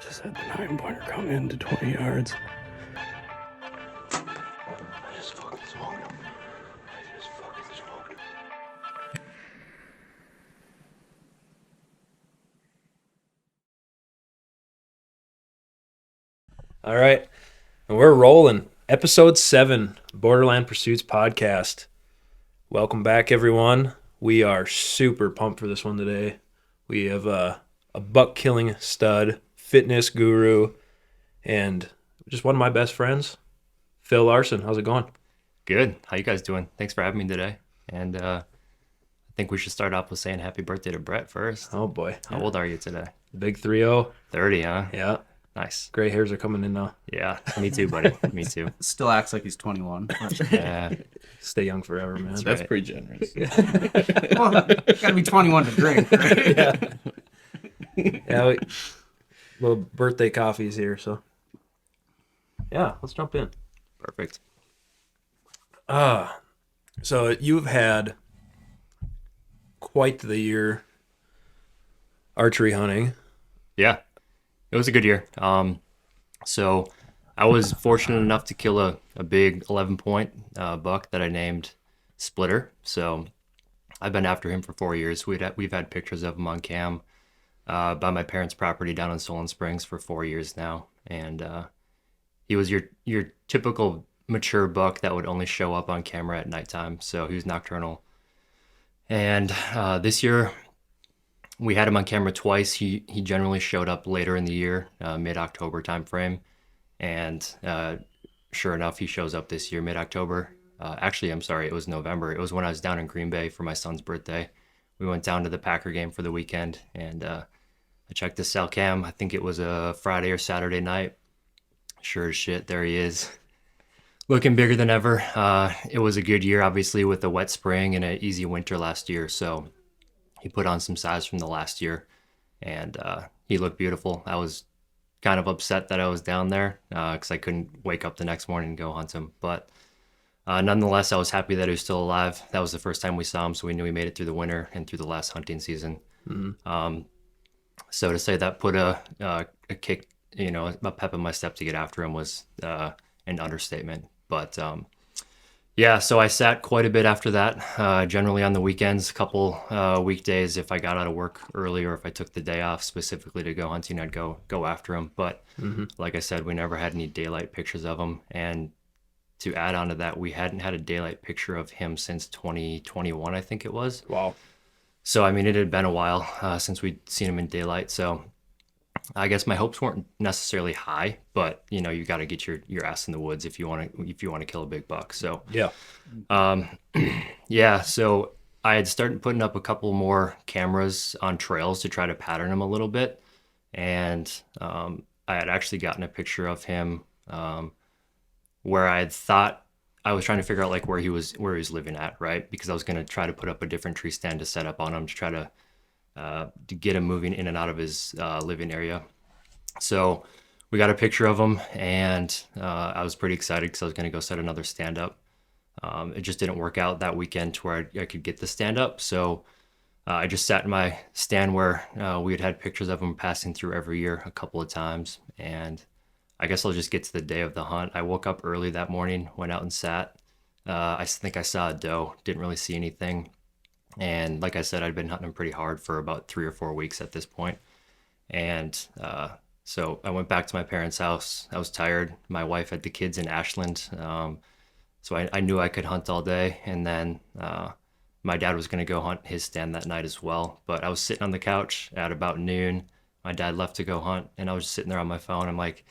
just had the 9-pointer come in to 20 yards. I just fucking smoked him. I just fucking smoked him. All right, and we're rolling. Episode 7, Borderland Pursuits podcast. Welcome back, everyone. We are super pumped for this one today. We have a buck-killing stud, fitness guru, and just one of my best friends, Phil Larson. How's it going? Good. How you guys doing? Thanks for having me today. And I think we should start off with saying happy birthday to Brett first. Oh, boy. How old are you today? Big 3-0. 30, huh? Yeah. Nice. Gray hairs are coming in now. Yeah, me too, buddy. Me too. Still acts like he's 21. Yeah. Stay young forever, man. That's That's right. pretty generous. Well, gotta be 21 to drink, right? Yeah, little birthday coffees here, so yeah, let's jump in. Perfect. So you've had quite the year archery hunting. Yeah. It was a good year. So I was fortunate enough to kill a big 11-point buck that I named Splitter. So I've been after him for 4 years. We've had pictures of him on cam by my parents' property down in Solon Springs for 4 years now. And he was your typical mature buck that would only show up on camera at nighttime. So he was nocturnal. And this year we had him on camera twice. He generally showed up later in the year, mid-October timeframe. And sure enough, he shows up this year, mid-October. Actually, I'm sorry, it was November. It was when I was down in Green Bay for my son's birthday. We went down to the Packer game for the weekend, and I checked the cell cam. I think it was a Friday or Saturday night. Sure as shit, there he is. Looking bigger than ever. It was a good year, obviously, with a wet spring and an easy winter last year. So he put on some size from the last year, and he looked beautiful. I was kind of upset that I was down there because I couldn't wake up the next morning and go hunt him. But nonetheless, I was happy that he was still alive. That was the first time we saw him, so we knew he made it through the winter and through the last hunting season. Mm-hmm. So to say that put a kick, a pep in my step to get after him was an understatement. But yeah, so I sat quite a bit after that, generally on the weekends, a couple weekdays. If I got out of work early or if I took the day off specifically to go hunting, I'd go after him. But like I said, we never had any daylight pictures of him. And to add on to that, we hadn't had a daylight picture of him since 2021, I think it was. Wow. So, I mean, it had been a while since we'd seen him in daylight. So I guess my hopes weren't necessarily high, but you got to get your ass in the woods if you want to kill a big buck. So Yeah. yeah, so I had started putting up a couple more cameras on trails to try to pattern him a little bit, and I had actually gotten a picture of him where I had thought I was trying to figure out like where he was living at, right? Because I was going to try to put up a different tree stand to set up on him to try to get him moving in and out of his living area. So we got a picture of him, and I was pretty excited because I was going to go set another stand up. It just didn't work out that weekend to where I could get the stand up. So I just sat in my stand where we had pictures of him passing through every year a couple of times. And I guess I'll just get to the day of the hunt. I woke up early that morning, went out and sat. I think I saw a doe, didn't really see anything. And like I said, I'd been hunting him pretty hard for about 3 or 4 weeks at this point. And so I went back to my parents' house. I was tired. My wife had the kids in Ashland. So I knew I could hunt all day. And then my dad was going to go hunt his stand that night as well. But I was sitting on the couch at about noon. My dad left to go hunt, and I was just sitting there on my phone. I'm like,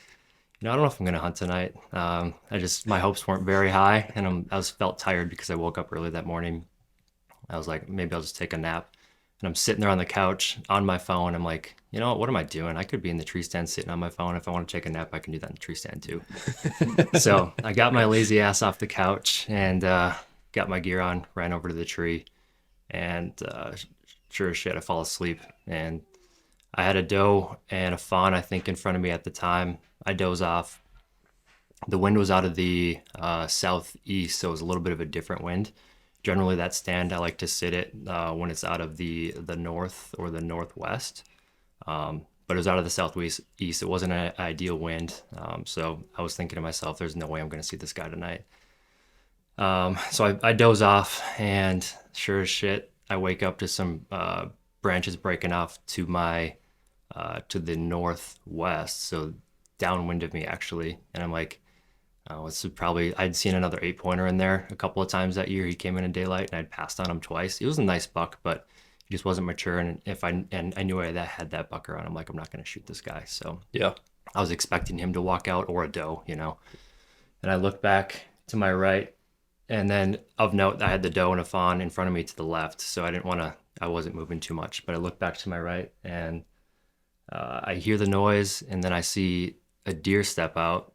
I don't know if I'm going to hunt tonight. My hopes weren't very high, and I felt tired because I woke up early that morning. I was like, maybe I'll just take a nap. And I'm sitting there on the couch on my phone. I'm like, what am I doing? I could be in the tree stand sitting on my phone. If I want to take a nap, I can do that in the tree stand too. So I got my lazy ass off the couch and got my gear on, ran over to the tree, and sure as shit, I fall asleep. And I had a doe and a fawn, I think, in front of me at the time. I doze off. The wind was out of the southeast, so it was a little bit of a different wind. Generally, that stand I like to sit it when it's out of the north or the northwest. but it was out of the southwest east. It wasn't an ideal wind. So I was thinking to myself, there's no way I'm going to see this guy tonight. So I doze off, and sure as shit, I wake up to some branches breaking off to my to the northwest, so downwind of me actually. And I'm like, oh, this is probably, I'd seen another 8-pointer in there a couple of times that year. He came in daylight, and I'd passed on him twice. He was a nice buck, but he just wasn't mature. And I knew I had that buck around, I'm like, I'm not going to shoot this guy. So Yeah. I was expecting him to walk out, or a doe, you know. And I looked back to my right, and then of note, I had the doe and a fawn in front of me to the left. So I wasn't moving too much, but I looked back to my right, and I hear the noise, and then I see a deer step out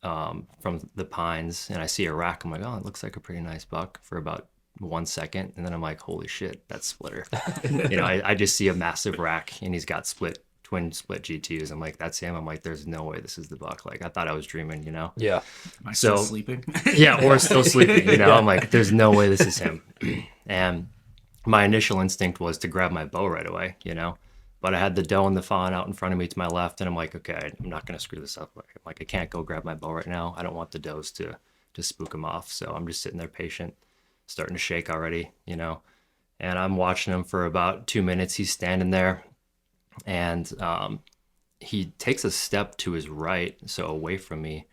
from the pines, and I see a rack. I'm like, oh, it looks like a pretty nice buck for about 1 second. And then I'm like, holy shit, that's Splitter. You know, I just see a massive rack, and he's got twin split GTs. I'm like, that's him. I'm like, there's no way this is the buck. Like, I thought I was dreaming, you know? Yeah. Am I still sleeping? Yeah, or still sleeping, you know? I'm like, there's no way this is him. And my initial instinct was to grab my bow right away, you know? But I had the doe and the fawn out in front of me to my left, and I'm like, okay, I'm not going to screw this up. I'm like, I can't go grab my bow right now. I don't want the does to spook him off. So I'm just sitting there patient, starting to shake already, you know? And I'm watching him for about 2 minutes. He's standing there, and he takes a step to his right, so away from me.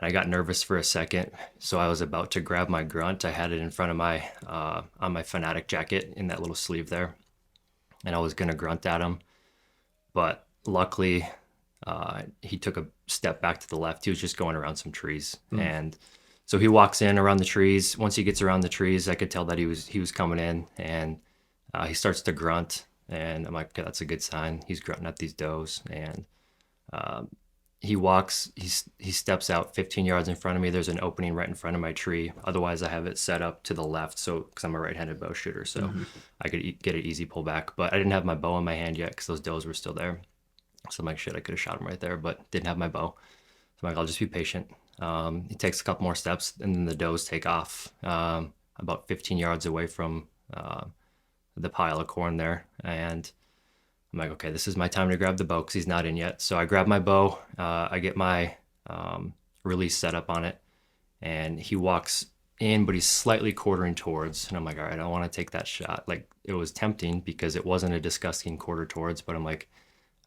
And I got nervous for a second, so I was about to grab my grunt. I had it in front of my on my Fanatic jacket in that little sleeve there, and I was gonna grunt at him, but luckily he took a step back to the left. He was just going around some trees, and so he walks in around the trees. Once he gets around the trees, I could tell that he was coming in, and he starts to grunt. And I'm like, okay, that's a good sign. He's grunting at these does. And he steps out 15 yards in front of me. There's an opening right in front of my tree. Otherwise, I have it set up to the left, so because I'm a right-handed bow shooter, so I could get an easy pullback. But I didn't have my bow in my hand yet because those does were still there. So I'm like, shit, I could have shot him right there, but didn't have my bow. So I'm like, I'll just be patient. He takes a couple more steps, and then the does take off about 15 yards away from the pile of corn there. And I'm like, okay, this is my time to grab the bow because he's not in yet. So I grab my bow, I get my release set up on it, and he walks in, but he's slightly quartering towards. And I'm like, all right, I want to take that shot. Like, it was tempting because it wasn't a disgusting quarter towards, but I'm like,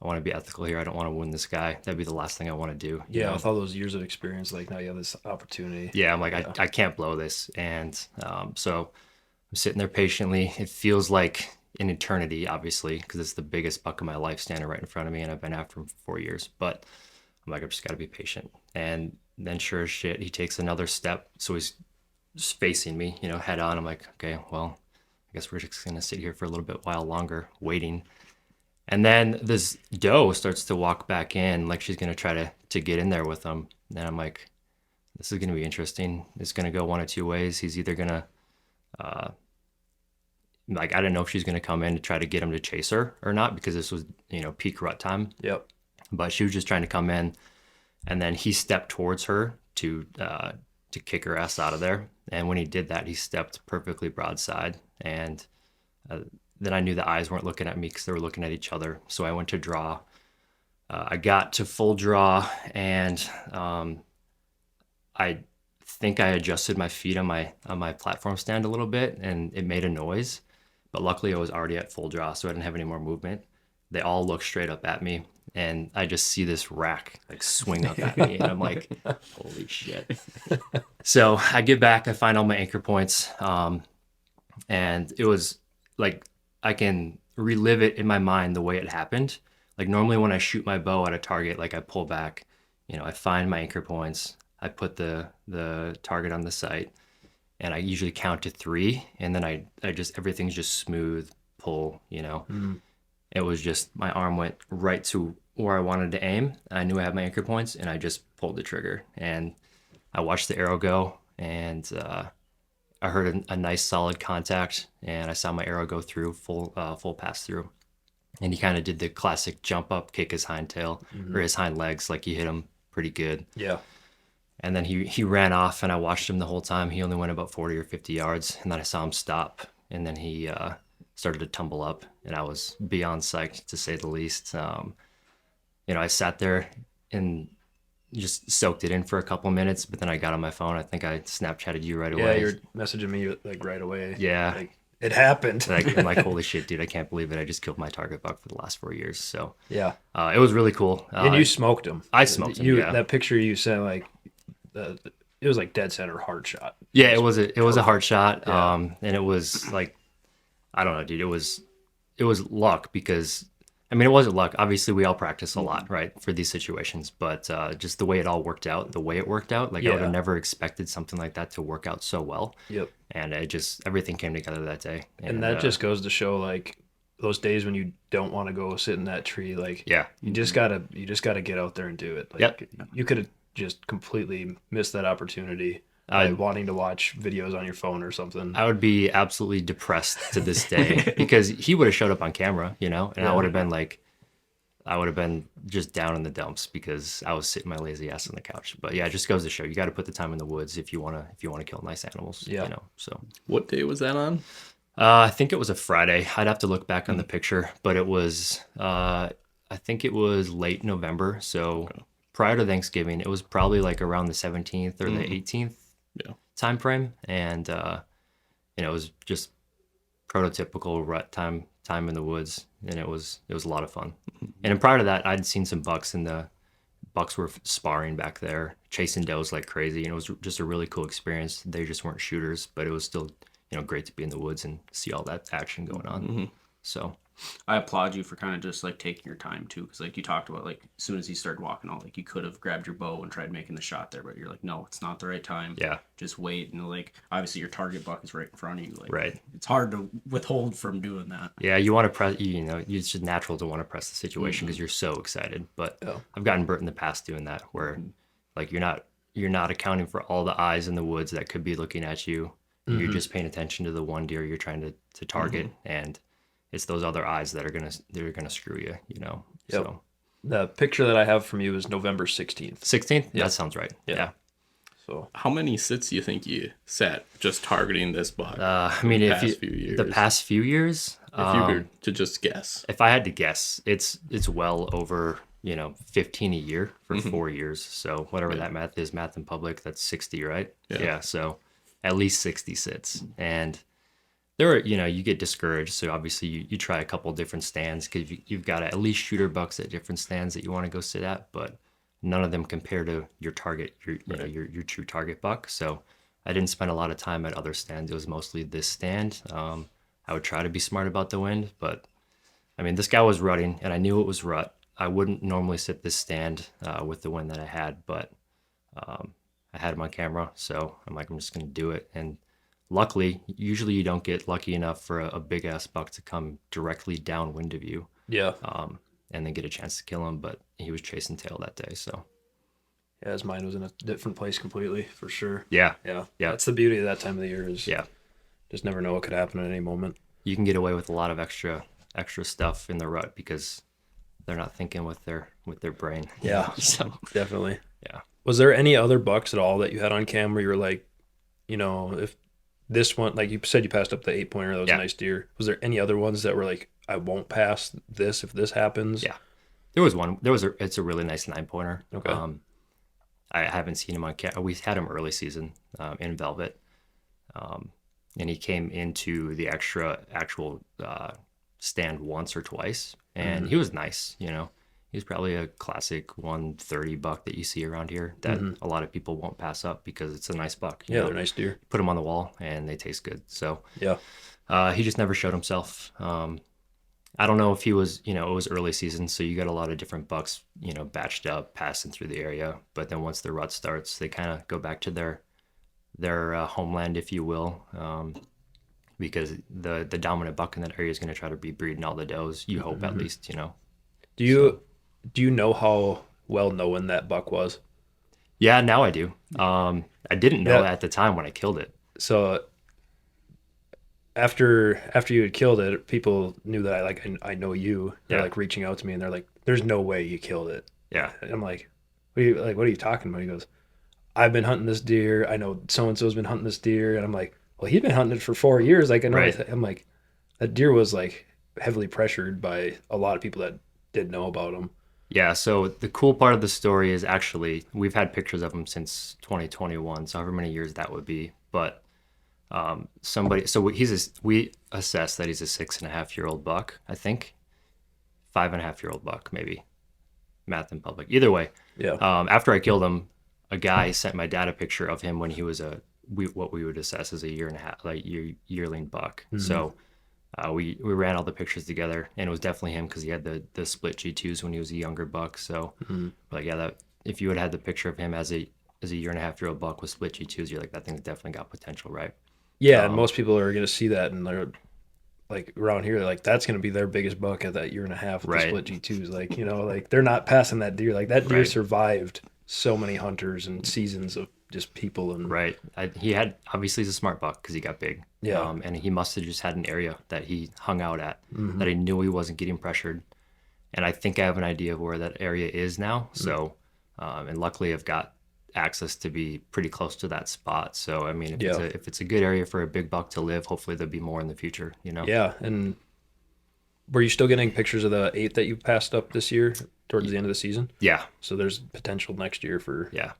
I want to be ethical here. I don't want to wound this guy. That'd be the last thing I want to do. Yeah, with all those years of experience, like now you have this opportunity. Yeah, I'm like, I can't blow this. And so I'm sitting there patiently. It feels like an eternity, obviously, because it's the biggest buck of my life standing right in front of me, and I've been after him for 4 years. But I'm like, I've just got to be patient. And then sure as shit, he takes another step. So he's just facing me, you know, head on. I'm like, okay, well, I guess we're just going to sit here for a little bit while longer waiting. And then this doe starts to walk back in like she's going to try to get in there with him. And I'm like, this is going to be interesting. It's going to go one of two ways. He's either going to, like, I didn't know if she's going to come in to try to get him to chase her or not, because this was, you know, peak rut time. Yep. But she was just trying to come in. And then he stepped towards her to kick her ass out of there. And when he did that, he stepped perfectly broadside. And then I knew the eyes weren't looking at me because they were looking at each other. So I went to draw. I got to full draw, and I think I adjusted my feet on my platform stand a little bit, and it made a noise. But luckily, I was already at full draw, so I didn't have any more movement. They all look straight up at me, and I just see this rack like swing up at me, and I'm like, holy shit. So I get back, I find all my anchor points, and it was like, I can relive it in my mind the way it happened. Like, normally when I shoot my bow at a target, like, I pull back, you know, I find my anchor points, I put the target on the sight, and I usually count to 3, and then I just, everything's just smooth pull, you know. It was just, my arm went right to where I wanted to aim. I knew I had my anchor points, and I just pulled the trigger, and I watched the arrow go, and I heard a nice solid contact, and I saw my arrow go through full pass through. And he kind of did the classic jump up, kick his hind tail or his hind legs, like he hit him pretty good. Yeah. And then he ran off, and I watched him the whole time. He only went about 40 or 50 yards, and then I saw him stop, and then he started to tumble up, and I was beyond psyched, to say the least. I sat there and just soaked it in for a couple minutes, but then I got on my phone. I think I Snapchatted you right Yeah, away. you're messaging me like right away. Yeah. Like it happened. I'm like, holy shit, dude, I can't believe it. I just killed my target buck for the last 4 years. So Yeah. it was really cool. And you smoked him. I smoked him, yeah. That picture you sent, like, it was like dead center hard shot. Yeah, it was a hard shot. Yeah. And it was like, I don't know, dude. It was luck because, I mean, it wasn't luck. Obviously, we all practice a lot, right, for these situations. But just the way it all worked out, like I would have never expected something like that to work out so well. Yep. And everything came together that day. And that just goes to show, like, those days when you don't want to go sit in that tree, like, yeah, you just gotta get out there and do it. Like, Yep. You could have just completely missed that opportunity by wanting to watch videos on your phone or something. I would be absolutely depressed to this day because he would have showed up on camera, and I would have been like, I would have been just down in the dumps because I was sitting my lazy ass on the couch. But yeah, it just goes to show you got to put the time in the woods if you want to kill nice animals. Yeah. So What day was that on? I think it was a Friday. I'd have to look back on the picture, but it was I think it was late November. So prior to Thanksgiving, it was probably like around the 17th or the 18th time frame, and it was just prototypical rut time in the woods, and it was a lot of fun. And then prior to that, I'd seen some bucks, and the bucks were sparring back there, chasing does like crazy, and it was just a really cool experience. They just weren't shooters, but it was still great to be in the woods and see all that action going on. So I applaud you for kind of just like taking your time too, because like you talked about, like as soon as you started walking out, like you could have grabbed your bow and tried making the shot there, but you're like, no, it's not the right time. Yeah. Just wait, and like obviously your target buck is right in front of you. Like, right. It's hard to withhold from doing that. Yeah, you want to press. It's just natural to want to press the situation because you're so excited. But I've gotten burnt in the past doing that, where like you're not accounting for all the eyes in the woods that could be looking at you. You're just paying attention to the one deer you're trying to target, and it's those other eyes that are gonna screw you, Yep. So The picture that I have from you is November 16th. 16th? That sounds right. Yeah. So How many sits do you think you sat just targeting this buck? I mean, the past few years, if you were to just guess, if I had to guess, it's well over 15 a year for 4 years. So whatever that math is, math in public, that's 60, right? Yeah. So at least 60 sits. And there are, you get discouraged. So obviously you try a couple different stands because you've got at least shooter bucks at different stands that you want to go sit at, but none of them compare to your target, your true target buck. So I didn't spend a lot of time at other stands. It was mostly this stand. I would try to be smart about the wind, but I mean, this guy was rutting and I knew it was rut. I wouldn't normally sit this stand with the wind that I had, but I had him on camera. So I'm like, I'm just going to do it. And luckily, usually you don't get lucky enough for a big ass buck to come directly downwind of you. yeah, And then get a chance to kill him, but he was chasing tail that day. So yeah, his mind was in a different place completely, for sure. yeah. That's the beauty of that time of the year is just never know what could happen at any moment. You can get away with a lot of extra stuff in the rut because they're not thinking with their brain. Yeah, So definitely. yeah. Was there any other bucks at all that you had on cam where you were like, if this one, like you said, you passed up the 8-pointer, that was a nice deer. Was there any other ones that were like, I won't pass this if this happens? Yeah. There was one. It's a really nice 9-pointer. Okay. I haven't seen him on camera. We had him early season in Velvet. And he came into the actual stand once or twice. And he was nice, He's probably a classic 130 buck that you see around here that a lot of people won't pass up because it's a nice buck. Yeah, they're nice deer. Put them on the wall and they taste good. So yeah, he just never showed himself. I don't know if he was, it was early season, so you got a lot of different bucks, batched up, passing through the area. But then once the rut starts, they kind of go back to their homeland, if you will, because the dominant buck in that area is going to try to be breeding all the does. You hope at least, Do you know how well known that buck was? Yeah, now I do. I didn't know at the time when I killed it. So after you had killed it, people knew that I know you. They're like reaching out to me and they're like, "There's no way you killed it." Yeah. And I'm like, what are you talking about? He goes, "I've been hunting this deer. I know so and so's been hunting this deer." And I'm like, "Well, he's been hunting it for 4 years." Like I know. Right. I'm like, that deer was like heavily pressured by a lot of people that did know about him. Yeah, so the cool part of the story is actually we've had pictures of him since 2021, so however many years that would be. But we assess that he's a 6.5-year-old buck, I think, 5.5-year-old buck, maybe. Math in public. Either way, Yeah. after I killed him, a guy sent my dad a picture of him when he was what we would assess as a year and a half, like yearling buck. So we ran all the pictures together, and it was definitely him because he had the split G2s when he was a younger buck. So, like, yeah, that if you had the picture of him as a year and a half year old buck with split G2s, you're like, that thing's definitely got potential, right? Yeah, and most people are gonna see that, and they're like around here, like that's gonna be their biggest buck at that year and a half with the Right. split G2s. Like, like they're not passing that deer. Like that deer Right. survived so many hunters and seasons of just people and Right. He had obviously he's a smart buck because he got big. Yeah. And he must have just had an area that he hung out at Mm-hmm. that he knew he wasn't getting pressured. And I think I have an idea of where that area is now. So, and luckily I've got access to be pretty close to that spot. So, I mean, Yeah. if it's a good area for a big buck to live, hopefully there'll be more in the future, Yeah. And were you still getting pictures of the 8 that you passed up this year towards the end of the season? Yeah. So there's potential next year for Yeah.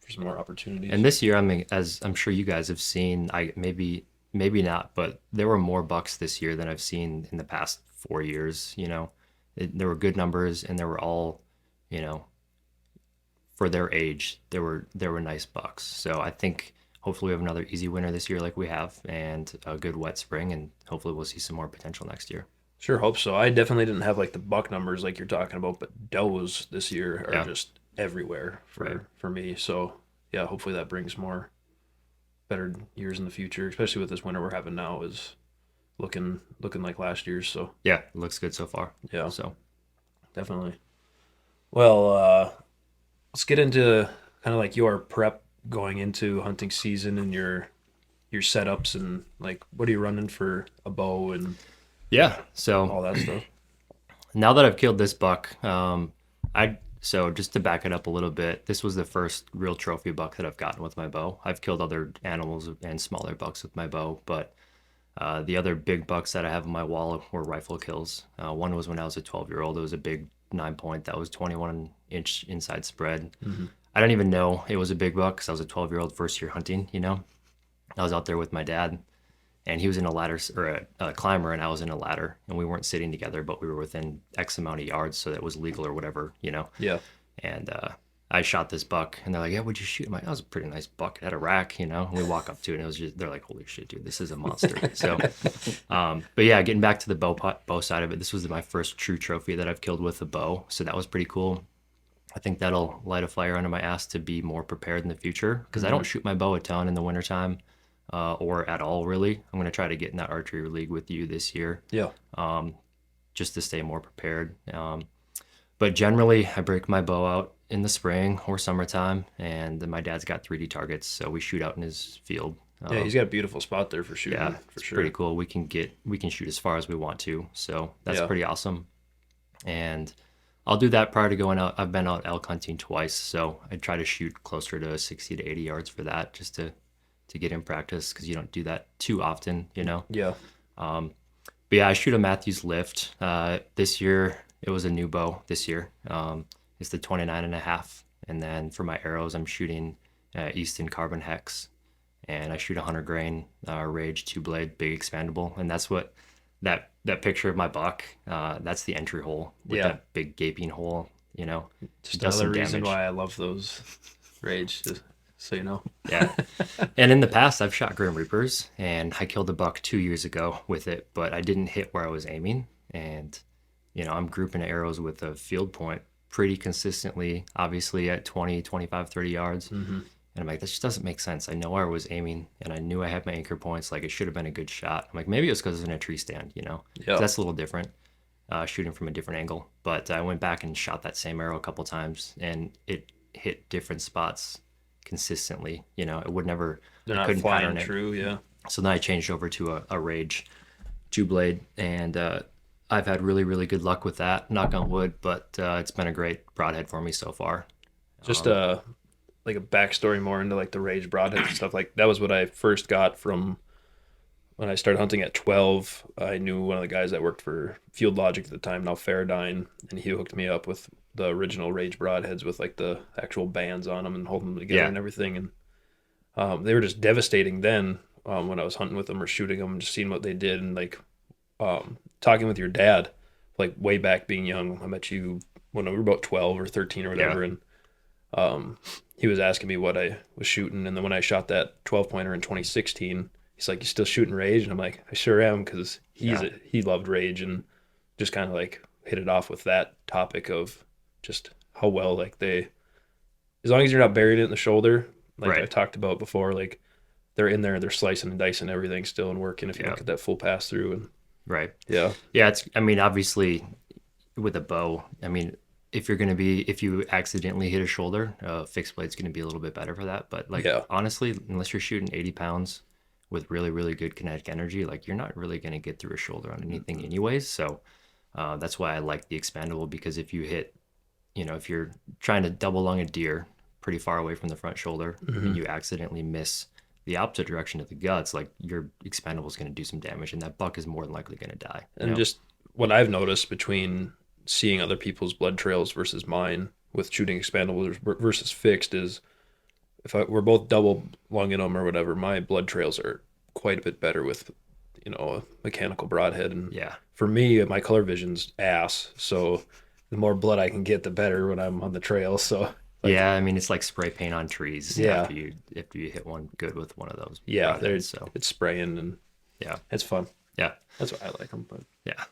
some more opportunities. And this year, I mean, as I'm sure you guys have seen, maybe not, but there were more bucks this year than I've seen in the past 4 years. There were good numbers, and they were all, you know, for their age, there were nice bucks. So I think hopefully we have another easy winter this year, like we have, and a good wet spring, and hopefully we'll see some more potential next year. Sure hope so. I definitely didn't have like the buck numbers like you're talking about, but does this year are Yeah. just everywhere Right. for me. So yeah, hopefully that brings more better years in the future, especially with this winter we're having now is looking like last year's. So Yeah, it looks good so far. yeah, So definitely. Well, let's get into kind of like your prep going into hunting season and your setups and like what are you running for a bow and yeah, so all that stuff. now that I've killed this buck, so just to back it up a little bit, this was the first real trophy buck that I've gotten with my bow. I've killed other animals and smaller bucks with my bow, but the other big bucks that I have on my wall were rifle kills. One was when I was a 12-year-old. It was a big 9-point that was 21-inch inside spread. I don't even know it was a big buck because I was a 12-year-old first year hunting. I was out there with my dad, and he was in a ladder or a climber, and I was in a ladder, and we weren't sitting together, but we were within X amount of yards, so that was legal or whatever. Yeah. And I shot this buck, and they're like, "Yeah, what'd you shoot?" I'm like, "That was a pretty nice buck. It had a rack, And we walk up to it, and it was they're like, "Holy shit, dude, this is a monster." So, but yeah, getting back to the bow side of it, this was my first true trophy that I've killed with a bow, so that was pretty cool. I think that'll light a fire under my ass to be more prepared in the future because I don't shoot my bow a ton in the wintertime or at all, really. I'm going to try to get in that archery league with you this year. Yeah. Just to stay more prepared. But generally, I break my bow out in the spring or summertime, and then my dad's got 3D targets, so we shoot out in his field. Yeah, he's got a beautiful spot there for shooting. Yeah, for it's sure. pretty cool. We can shoot as far as we want to, so that's Yeah. pretty awesome. And I'll do that prior to going out. I've been out elk hunting twice, so I try to shoot closer to 60 to 80 yards for that, just to get in practice because you don't do that too often. Yeah. But yeah, I shoot a Matthews lift. This year, it was a new bow this year. It's the 29.5. And then for my arrows, I'm shooting Easton Carbon Hex. And I shoot a 100 grain Rage 2-blade, big expandable. And that's what that picture of my buck, that's the entry hole with Yeah. that big gaping hole, Just does some another reason damage. why I love those Rage, just so you know. Yeah. And in the past, I've shot Grim Reapers, and I killed a buck 2 years ago with it, but I didn't hit where I was aiming. And, I'm grouping arrows with a field point pretty consistently, obviously at 20, 25, 30 yards. And I'm like, this just doesn't make sense. I know where I was aiming, and I knew I had my anchor points. Like, it should have been a good shot. I'm like, maybe it was because it's in a tree stand, 'Cause Yeah. that's a little different, shooting from a different angle. But I went back and shot that same arrow a couple times, and it hit different spots consistently. It would never, They're I not couldn't flying pattern it. true, yeah. So then I changed over to a Rage 2-blade, and I've had really, really good luck with that, knock on wood, but it's been a great broadhead for me so far. Just like a backstory more into like the Rage broadhead and stuff. Like that was what I first got from when I started hunting at 12. I knew one of the guys that worked for Field Logic at the time, now Faradyne, and he hooked me up with the original Rage broadheads with like the actual bands on them and holding them together Yeah. and everything. And they were just devastating then when I was hunting with them or shooting them, and just seeing what they did, and like talking with your dad, like way back being young. I met you when we were about 12 or 13 or whatever, Yeah. and he was asking me what I was shooting, and then when I shot that 12 pointer in 2016, he's like, "You still shooting Rage?" And I'm like, "I sure am," because he loved Rage, and just kind of like hit it off with that topic of just how well like they, as long as you're not buried in the shoulder, like I Right. talked about before, like they're in there, they're slicing and dicing everything still and working if you Yeah. don't get that full pass through. And Right. yeah, Yeah. I mean, obviously, with a bow, I mean, if you accidentally hit a shoulder, fixed blade's going to be a little bit better for that. But like, Yeah. honestly, unless you're shooting 80 pounds with really, really good kinetic energy, like you're not really going to get through a shoulder on anything anyways. So that's why I like the expandable, because if you hit, if you're trying to double lung a deer pretty far away from the front shoulder and you accidentally miss the opposite direction of the guts, like your expandable is going to do some damage, and that buck is more than likely going to die. and just what I've noticed between seeing other people's blood trails versus mine with shooting expandables versus fixed is if we're both double lunging them or whatever, my blood trails are quite a bit better with a mechanical broadhead. And Yeah. for me, my color vision's ass, so the more blood I can get, the better when I'm on the trail. So like, Yeah, I mean it's like spray paint on trees. Yeah. After you hit one good with one of those. yeah, broadheads, so it's spraying and yeah, it's fun. yeah, That's why I like them. But yeah.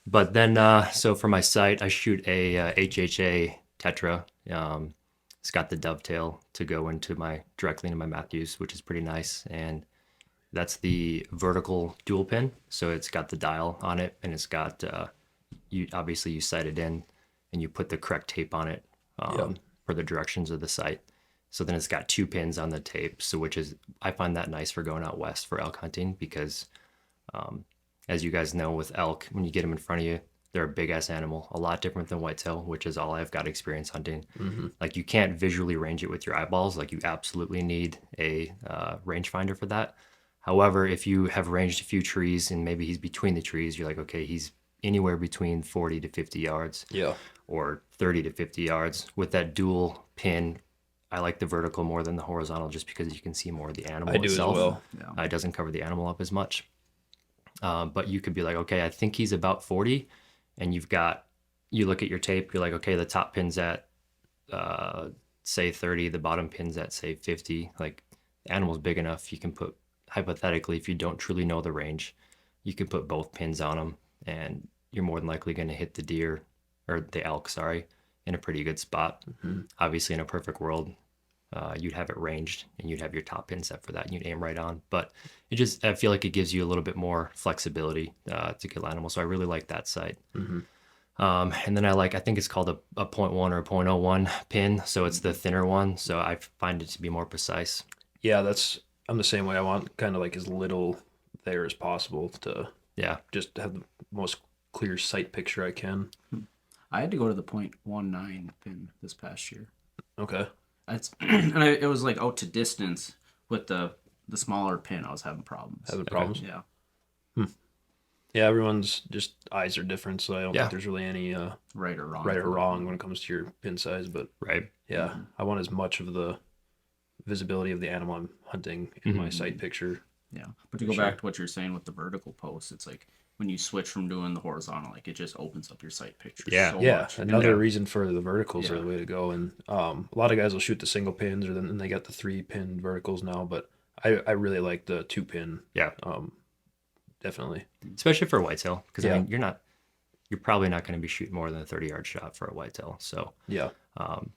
But then, so for my sight, I shoot a HHA Tetra. It's got the dovetail to go directly into my Matthews, which is pretty nice, and that's the vertical dual pin. So it's got the dial on it, and it's got you sight it in, and you put the correct tape on it for the directions of the sight. So then it's got 2 pins on the tape, so I find that nice for going out west for elk hunting, because as you guys know, with elk, when you get them in front of you, they're a big ass animal, a lot different than whitetail, which is all I've got experience hunting. Like you can't visually range it with your eyeballs. Like you absolutely need a rangefinder for that. However, if you have ranged a few trees and maybe he's between the trees, you're like, okay, he's anywhere between 40 to 50 yards yeah, or 30 to 50 yards. With that dual pin, I like the vertical more than the horizontal, just because you can see more of the animal I do itself. as well. Yeah. It doesn't cover the animal up as much. But you could be like, okay, I think he's about 40, and you look at your tape, you're like, okay, the top pin's at say 30, the bottom pin's at say 50. Like the animal's big enough, you can put, hypothetically, if you don't truly know the range, you can put both pins on them, and you're more than likely going to hit the deer or the elk, sorry, in a pretty good spot. Obviously, in a perfect world, you'd have it ranged and you'd have your top pin set for that and you'd aim right on. But I feel like it gives you a little bit more flexibility to kill animals. So I really like that sight. And then I think it's called a 0.1 or a 0.01 pin. So it's the thinner one. So I find it to be more precise. Yeah, I'm the same way. I want kind of like as little there as possible to Yeah. just have the most clear sight picture I can. I had to go to the 0.19 pin this past year. Okay. It was like out to distance with the smaller pin. I was having problems. Having problems? Yeah. Yeah, everyone's just eyes are different, so I don't Yeah. think there's really any Right or wrong. right or wrong when it comes to your pin size. But Right. yeah, I want as much of the visibility of the animal I'm hunting in my sight picture. Yeah. But to go back to what you're saying with the vertical post, it's like when you switch from doing the horizontal, like it just opens up your sight picture Yeah. so Yeah, much. another reason for the verticals are Yeah. the way to go. And a lot of guys will shoot the single pins, or then they got the 3-pin verticals now. But I really like the 2-pin. Yeah. Definitely. Especially for a whitetail. Because Yeah. I mean, you're probably not going to be shooting more than a 30-yard shot for a whitetail. So Yeah.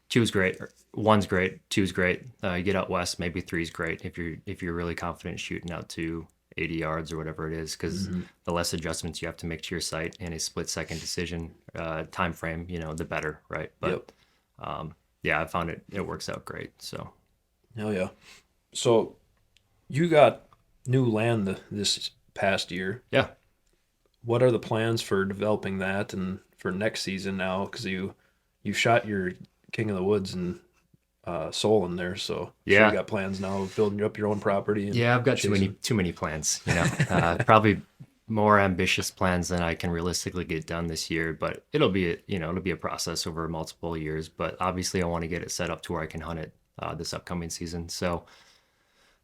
2's great, 1's great, 2's great. You get out west, maybe 3's great if you're really confident shooting out to 80 yards or whatever it is, because the less adjustments you have to make to your sight in a split-second decision time frame, the better, right? But yeah, I found it works out great. So Hell yeah. So you got new land this past year. yeah. What are the plans for developing that and for next season now? Because you shot your King of the Woods and Soul in there, so Yeah. you got plans now of building up your own property. And Yeah, I've got too many plans. Probably more ambitious plans than I can realistically get done this year, but it'll be a process over multiple years. But obviously, I want to get it set up to where I can hunt it this upcoming season. So,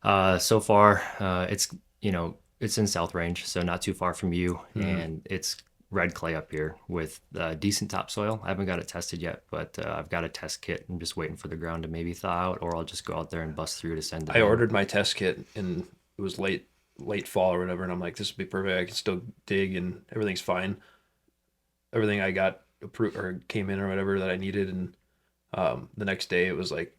so far, it's in South Range, so not too far from you, and it's red clay up here with decent topsoil. I haven't got it tested yet, but I've got a test kit. I'm just waiting for the ground to maybe thaw out, or I'll just go out there and bust through to send it. I ordered my test kit and it was late fall or whatever, and I'm like, this would be perfect. I can still dig and everything's fine. Everything I got approved or came in or whatever that I needed, and the next day it was like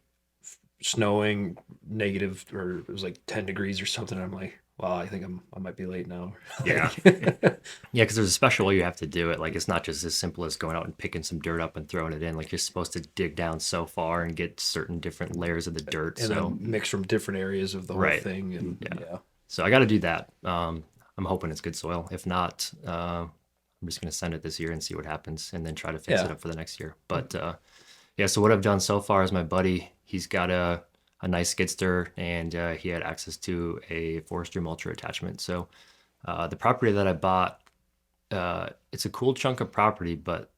snowing, negative, or it was like 10 degrees or something. I'm like, wow, I think I might be late now. Yeah. Yeah, because there's a special way you have to do it. Like, it's not just as simple as going out and picking some dirt up and throwing it in. Like, you're supposed to dig down so far and get certain different layers of the dirt. And So, then mix from different areas of the whole Right. thing. And Yeah. so I got to do that. I'm hoping it's good soil. If not, I'm just going to send it this year and see what happens, and then try to fix Yeah. it up for the next year. But yeah, so what I've done so far is my buddy, he's got a nice skid steer, and he had access to a forestry mulcher attachment. So the property that I bought, it's a cool chunk of property, but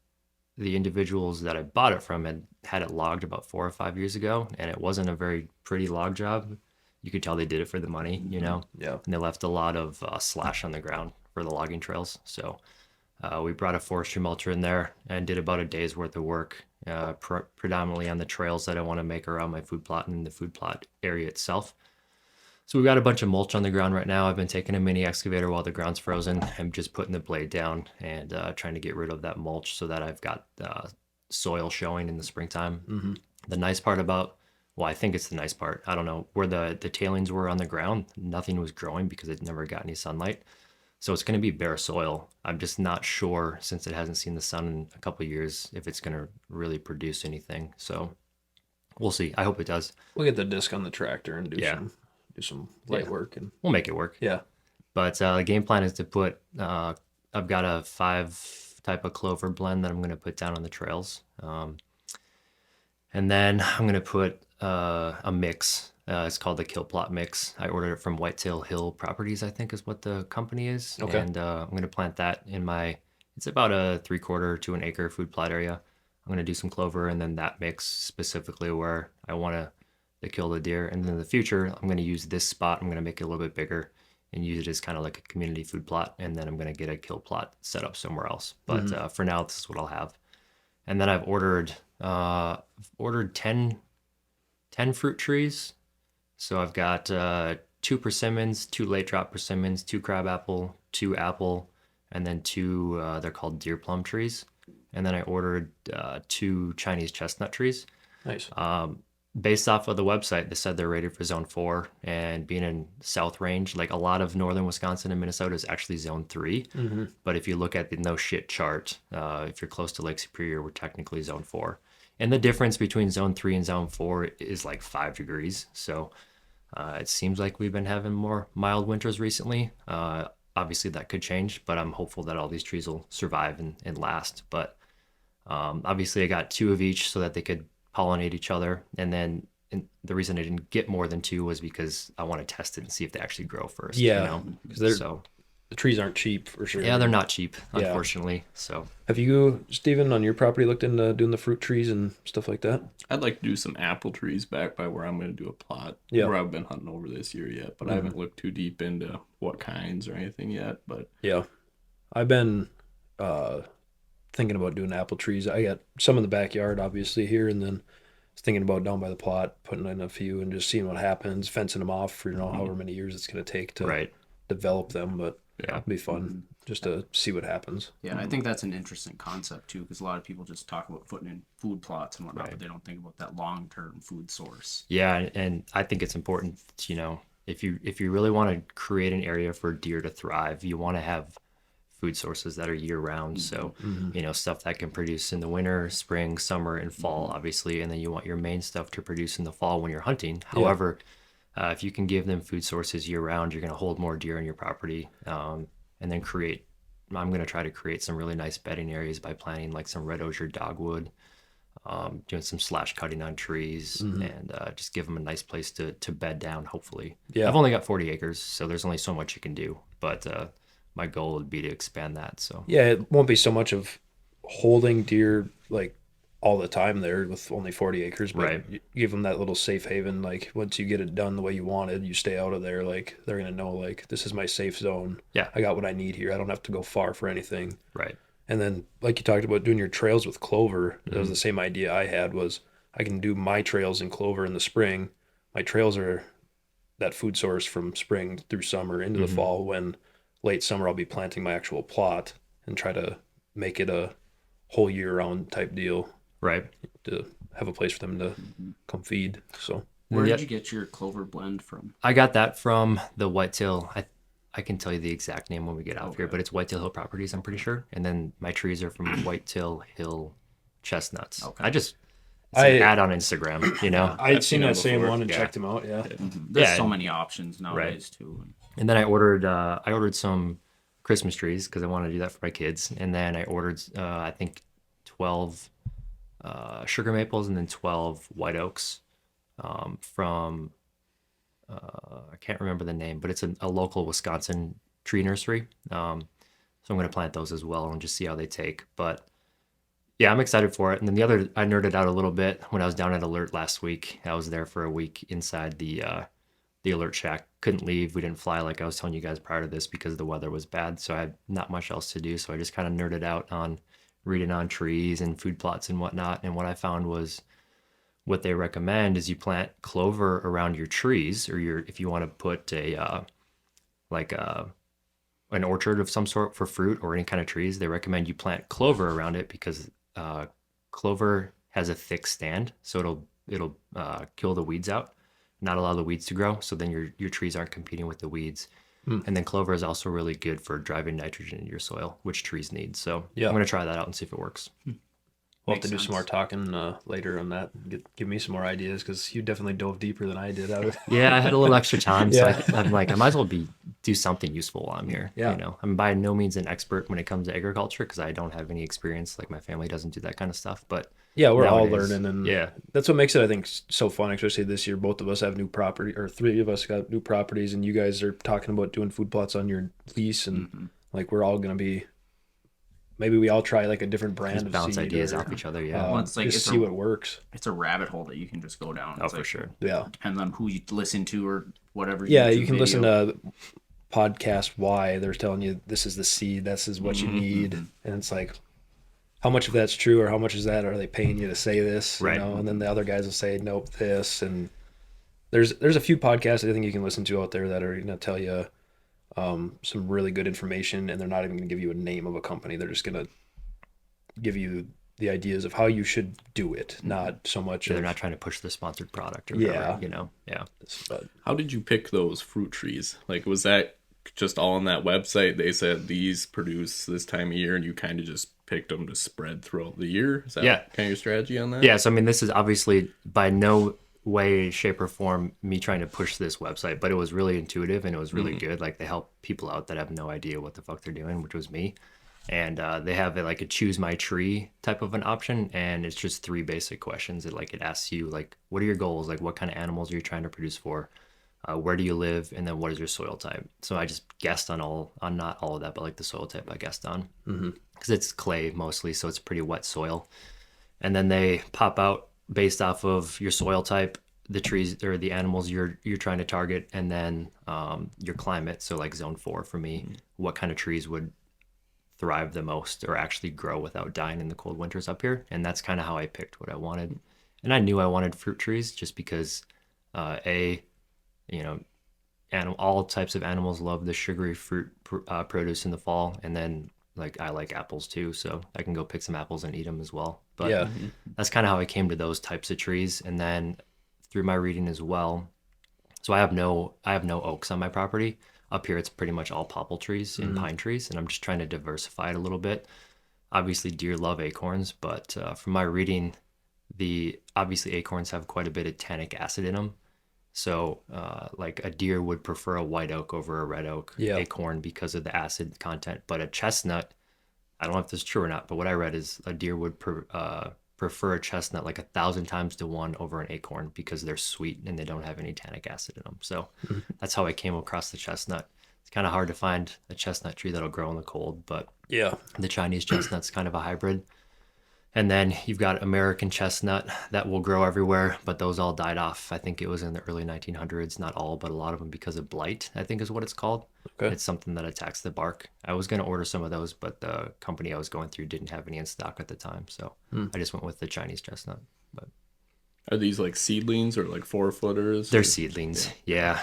the individuals that I bought it from had it logged about 4 or 5 years ago, and it wasn't a very pretty log job. You could tell they did it for the money, Yeah. and they left a lot of slash on the ground for the logging trails. So we brought a forestry mulcher in there and did about a day's worth of work, predominantly on the trails that I want to make around my food plot and the food plot area itself. So we've got a bunch of mulch on the ground right now. I've been taking a mini excavator while the ground's frozen. I'm just putting the blade down and trying to get rid of that mulch so that I've got soil showing in the springtime. The nice part about, well, I think it's the nice part, I don't know, where the tailings were on the ground, nothing was growing because it never got any sunlight. So it's going to be bare soil. I'm just not sure, since it hasn't seen the sun in a couple of years, if it's going to really produce anything. So we'll see. I hope it does. We'll get the disc on the tractor and do Yeah. some light Yeah. work. And We'll make it work. yeah. But the game plan is to put, I've got a 5 type of clover blend that I'm going to put down on the trails. And then I'm going to put a mix. It's called the Kill Plot Mix. I ordered it from Whitetail Hill Properties, I think is what the company is. Okay. And I'm going to plant that in it's about a 3/4 to an acre food plot area. I'm going to do some clover and then that mix specifically where I want to kill the deer. And then in the future, I'm going to use this spot. I'm going to make it a little bit bigger and use it as kind of like a community food plot. And then I'm going to get a kill plot set up somewhere else. But for now, this is what I'll have. And then I've ordered 10 fruit trees. So I've got 2 persimmons, 2 late drop persimmons, 2 crabapple, 2 apple, and then 2, they're called deer plum trees. And then I ordered 2 Chinese chestnut trees. Nice. Based off of the website, they said they're rated for zone 4, and being in South Range, like a lot of northern Wisconsin and Minnesota is actually zone 3. But if you look at the no shit chart, if you're close to Lake Superior, we're technically zone 4. And the difference between zone 3 and zone 4 is like 5 degrees. So it seems like we've been having more mild winters recently. Obviously that could change, but I'm hopeful that all these trees will survive and last. But obviously I got 2 of each so that they could pollinate each other. And then the reason I didn't get more than 2 was because I want to test it and see if they actually grow first. Yeah, because So the trees aren't cheap for sure. yeah, they're not cheap, Yeah. unfortunately. So Have you, Steven, on your property looked into doing the fruit trees and stuff like that? I'd like to do some apple trees back by where I'm going to do a plot. Yeah. Where I've been hunting over this year yet, but I haven't looked too deep into what kinds or anything yet. But Yeah. I've been thinking about doing apple trees. I got some in the backyard, obviously, here, and then I was thinking about down by the plot, putting in a few and just seeing what happens, fencing them off for, however many years it's going to take to right. develop them. But Yeah. it'd be fun just to see what happens. Yeah, I think that's an interesting concept too, because a lot of people just talk about putting in food plots and whatnot, Right. but they don't think about that long-term food source. Yeah, and I think it's important, if you really want to create an area for deer to thrive, you want to have food sources that are year round. So, stuff that can produce in the winter, spring, summer, and fall, obviously, and then you want your main stuff to produce in the fall when you're hunting. However, if you can give them food sources year round, you're going to hold more deer on your property, and then I'm going to try to create some really nice bedding areas by planting like some red osier dogwood, doing some slash cutting on trees, and just give them a nice place to bed down, hopefully. Yeah. I've only got 40 acres, so there's only so much you can do, but my goal would be to expand that. So Yeah, it won't be so much of holding deer like all the time there with only 40 acres, but Right. you give them that little safe haven. Like once you get it done the way you wanted, you stay out of there. Like they're gonna know like this is my safe zone. yeah, I got what I need here. I don't have to go far for anything. right. And then like you talked about doing your trails with clover, that was Mhm. the same idea I had was I can do my trails in clover in the spring. My trails are that food source from spring through summer into the Mhm. fall when late summer I'll be planting my actual plot and try to make it a whole year round type deal Right. to have a place for them to come feed. So Where Yeah. did you get your clover blend from? I got that from the Whitetail. I can tell you the exact name when we get out here, Okay. but it's Whitetail Hill Properties, I'm pretty sure. And then my trees are from Whitetail Hill Chestnuts. Okay. It's an I ad on Instagram, you know? I'd I've seen seen that them same before. one and Yeah. checked them out. Yeah. There's Yeah, so many options nowadays too. And then I ordered some Christmas trees because I wanted to do that for my kids. And then I ordered I think 12 sugar maples and then 12 white oaks from I can't remember the name, but it's a local Wisconsin tree nursery. So I'm going to plant those as well and just see how they take. But yeah, I'm excited for it. And then I nerded out a little bit when I was down at Alert last week. I was there for a week inside the Alert shack. Couldn't leave. We didn't fly like I was telling you guys prior to this because the weather was bad. So I had not much else to do. So I just kind of nerded out on reading on trees and food plots and whatnot. And what I found was what they recommend is you plant clover around your trees, or if you want to put like an orchard of some sort for fruit or any kind of trees, they recommend you plant clover around it because clover has a thick stand, so it'll kill the weeds out, not allow the weeds to grow. So then your trees aren't competing with the weeds. And then clover is also really good for driving nitrogen into your soil, which trees need. So Yeah. I'm going to try that out and see if it works. We'll have to Makes do some more sense. talking later on that. Give me some more ideas because you definitely dove deeper than I did. Yeah, I had a little extra time, so Yeah. I'm like, I might as well do something useful while I'm here. Yeah. You know, I'm by no means an expert when it comes to agriculture because I don't have any experience. Like my family doesn't do that kind of stuff. But Yeah, we're all nowadays, learning, and yeah, that's what makes it, I think, so fun. Especially this year, both of us have new property, or three of us got new properties, and you guys are talking about doing food plots on your lease, and like we're all gonna be. Maybe we all try like a different brand just of bounce seed ideas or, off each other. Yeah, Well, it's like- just it's see a- what works. It's a rabbit hole that you can just go down. oh It's for like, sure. Yeah, Depends on who you listen to or whatever. yeah. YouTube You can listen video. to podcast Y. They're telling you this is the seed, this is what you need, and it's like, how much of that's true, or how much is that? Are they paying you to say this? Right. You know, and then the other guys will say nope, this, and there's a few podcasts I think you can listen to out there that are gonna tell you some really good information, and they're not even gonna give you a name of a company. They're just gonna give you the ideas of how you should do it, not so much. They're of, not trying to push the sponsored product or Yeah. whatever. You know, yeah. But How did you pick those fruit trees? Like, was that just all on that website? They said these produce this time of year, and you kind of just picked them to spread throughout the year. Is that Yeah. kind of your strategy on that? Yeah, so I mean, this is obviously by no way, shape, or form me trying to push this website, but it was really intuitive and it was really good. Like they help people out that have no idea what the fuck they're doing, which was me. And they have like a choose my tree type of an option, and it's just 3 basic questions. It asks you like, what are your goals? Like, what kind of animals are you trying to produce for? Where do you live? And then what is your soil type? So I just guessed on not all of that, but like the soil type I guessed on because it's clay mostly, so it's pretty wet soil. And then they pop out based off of your soil type, the trees or the animals you're trying to target, and then your climate. So like zone 4 for me, what kind of trees would thrive the most or actually grow without dying in the cold winters up here. And that's kind of how I picked what I wanted. And I knew I wanted fruit trees just because all types of animals love the sugary fruit produce in the fall. And then like I like apples too, so I can go pick some apples and eat them as well. But yeah, that's kind of how I came to those types of trees. And then through my reading as well, so I have no oaks on my property. Up here, it's pretty much all popple trees and pine trees, and I'm just trying to diversify it a little bit. Obviously, deer love acorns, but from my reading, obviously acorns have quite a bit of tannic acid in them. So, like a deer would prefer a white oak over a red oak acorn because of the acid content. But a chestnut, I don't know if this is true or not, but what I read is a deer would prefer a chestnut like 1,000 times to 1 over an acorn because they're sweet and they don't have any tannic acid in them. So that's how I came across the chestnut. It's kind of hard to find a chestnut tree that'll grow in the cold, but Yeah. the Chinese chestnut's kind of a hybrid. And then you've got American chestnut that will grow everywhere, but those all died off. I think it was in the early 1900s, not all, but a lot of them because of blight, I think is what it's called. Okay. It's something that attacks the bark. I was going to order some of those, but the company I was going through didn't have any in stock at the time. So I just went with the Chinese chestnut. But Are these like seedlings or like 4-footers? they're or- seedlings. Yeah.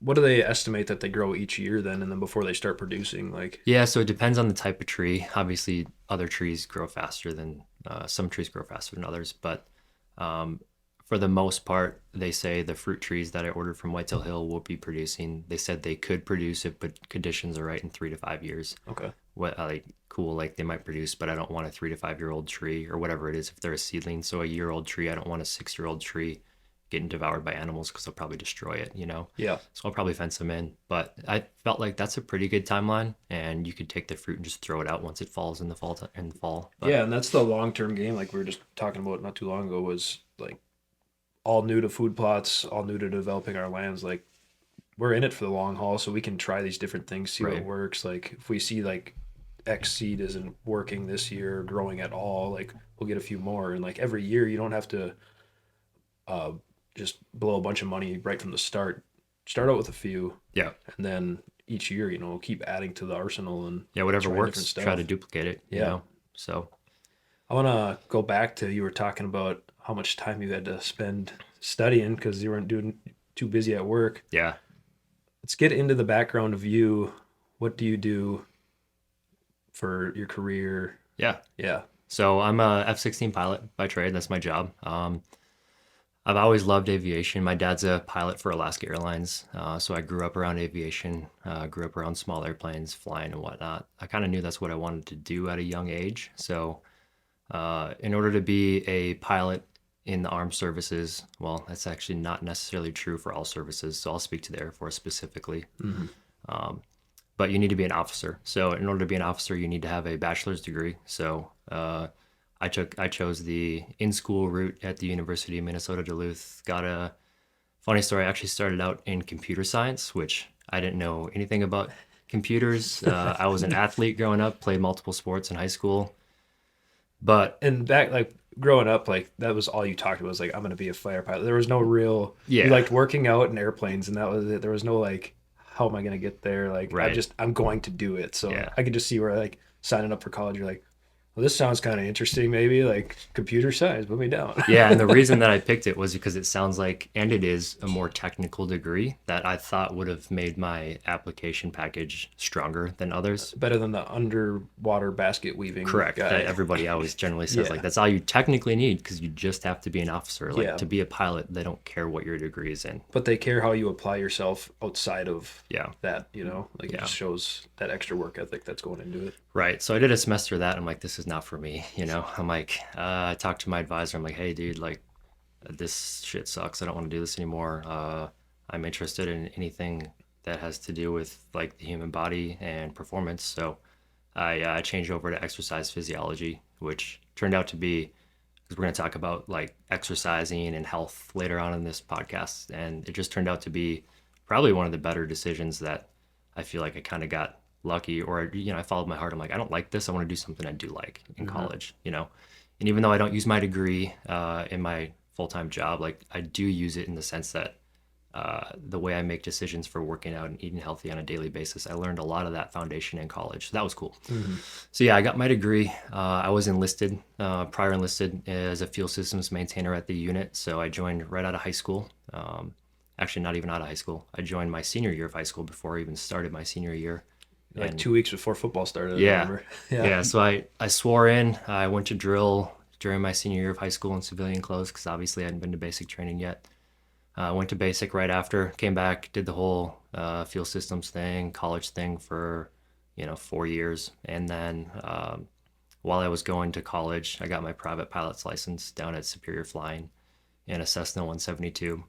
What do they estimate that they grow each year then, and then before they start producing? Like, Yeah, so it depends on the type of tree. Obviously, other trees grow faster than some trees grow faster than others, but for the most part, they say the fruit trees that I ordered from Whitetail Hill will be producing. They said they could produce if but conditions are right in 3 to 5 years. okay. What like cool, like they might produce, but I don't want a 3 to 5 year old tree or whatever it is if they're a seedling. So a year-old tree, I don't want a 6-year-old tree getting devoured by animals because they'll probably destroy it, you know? Yeah. So I'll probably fence them in. But I felt like that's a pretty good timeline, and you could take the fruit and just throw it out once it falls in the fall. But Yeah, and that's the long-term game. Like we were just talking about not too long ago, was like all new to food plots, all new to developing our lands. Like we're in it for the long haul, so we can try these different things, see what Right. works. Like if we see like X seed isn't working this year, growing at all, like we'll get a few more. And like every year, you don't have to just blow a bunch of money right from the start. Start out with a few, yeah, and then each year, keep adding to the arsenal and whatever trying works, different stuff. try to duplicate it. You Yeah. know? So I want to go back to you were talking about how much time you had to spend studying because you weren't doing too busy at work. yeah, Let's get into the background of you. What do you do for your career? yeah. Yeah. So I'm a F-16 pilot by trade. That's my job. I've always loved aviation. My dad's a pilot for Alaska Airlines, so I grew up around aviation, grew up around small airplanes, flying and whatnot. I kind of knew that's what I wanted to do at a young age. So in order to be a pilot in the armed services, well, that's actually not necessarily true for all services, so I'll speak to the Air Force specifically. But you need to be an officer. So in order to be an officer, you need to have a bachelor's degree. So I chose the in-school route at the University of Minnesota Duluth. Got a funny story. I actually started out in computer science, which I didn't know anything about computers. I was an athlete growing up, played multiple sports in high school. But And back, like growing up, like that was all you talked about was like, I'm going to be a fighter pilot. There was no real, Yeah. you liked working out in airplanes and that was it. There was no like, how am I going to get there? Like, Right. I'm going to do it. So Yeah. I could just see where like signing up for college, you're like, well, this sounds kind of interesting. Maybe like computer science, put me down. yeah, and the reason that I picked it was because it sounds like, and it is a more technical degree that I thought would have made my application package stronger than others. Better than the underwater basket weaving. Correct. guy. That everybody always generally says Yeah. like that's all you technically need because you just have to be an officer. Like Yeah. to be a pilot, they don't care what your degree is in. But they care how you apply yourself outside of Yeah. that, like it Yeah. just shows that extra work ethic that's going into it. Right. So I did a semester of that. I'm like, this is not for me. I'm like, I talked to my advisor. I'm like, hey, dude, like, this shit sucks. I don't want to do this anymore. I'm interested in anything that has to do with like the human body and performance. So I changed over to exercise physiology, which turned out to be, because we're going to talk about like exercising and health later on in this podcast. And it just turned out to be probably one of the better decisions that I feel like I kind of got lucky, or I followed my heart. I'm like, I don't like this. I want to do something I do like in college. And even though I don't use my degree in my full-time job, like I do use it in the sense that the way I make decisions for working out and eating healthy on a daily basis, I learned a lot of that foundation in college. So that was cool. So yeah, I got my degree. I was enlisted, prior enlisted as a fuel systems maintainer at the unit. So I joined right out of high school. Actually, not even out of high school. I joined my senior year of high school before I even started my senior year. Like And- 2 weeks before football started. I Yeah. remember. Yeah. So I swore in. I went to drill during my senior year of high school in civilian clothes because obviously I hadn't been to basic training yet. Went to basic right after, came back, did the whole fuel systems thing, college thing for 4 years, and then while I was going to college, I got my private pilot's license down at Superior Flying in a Cessna 172.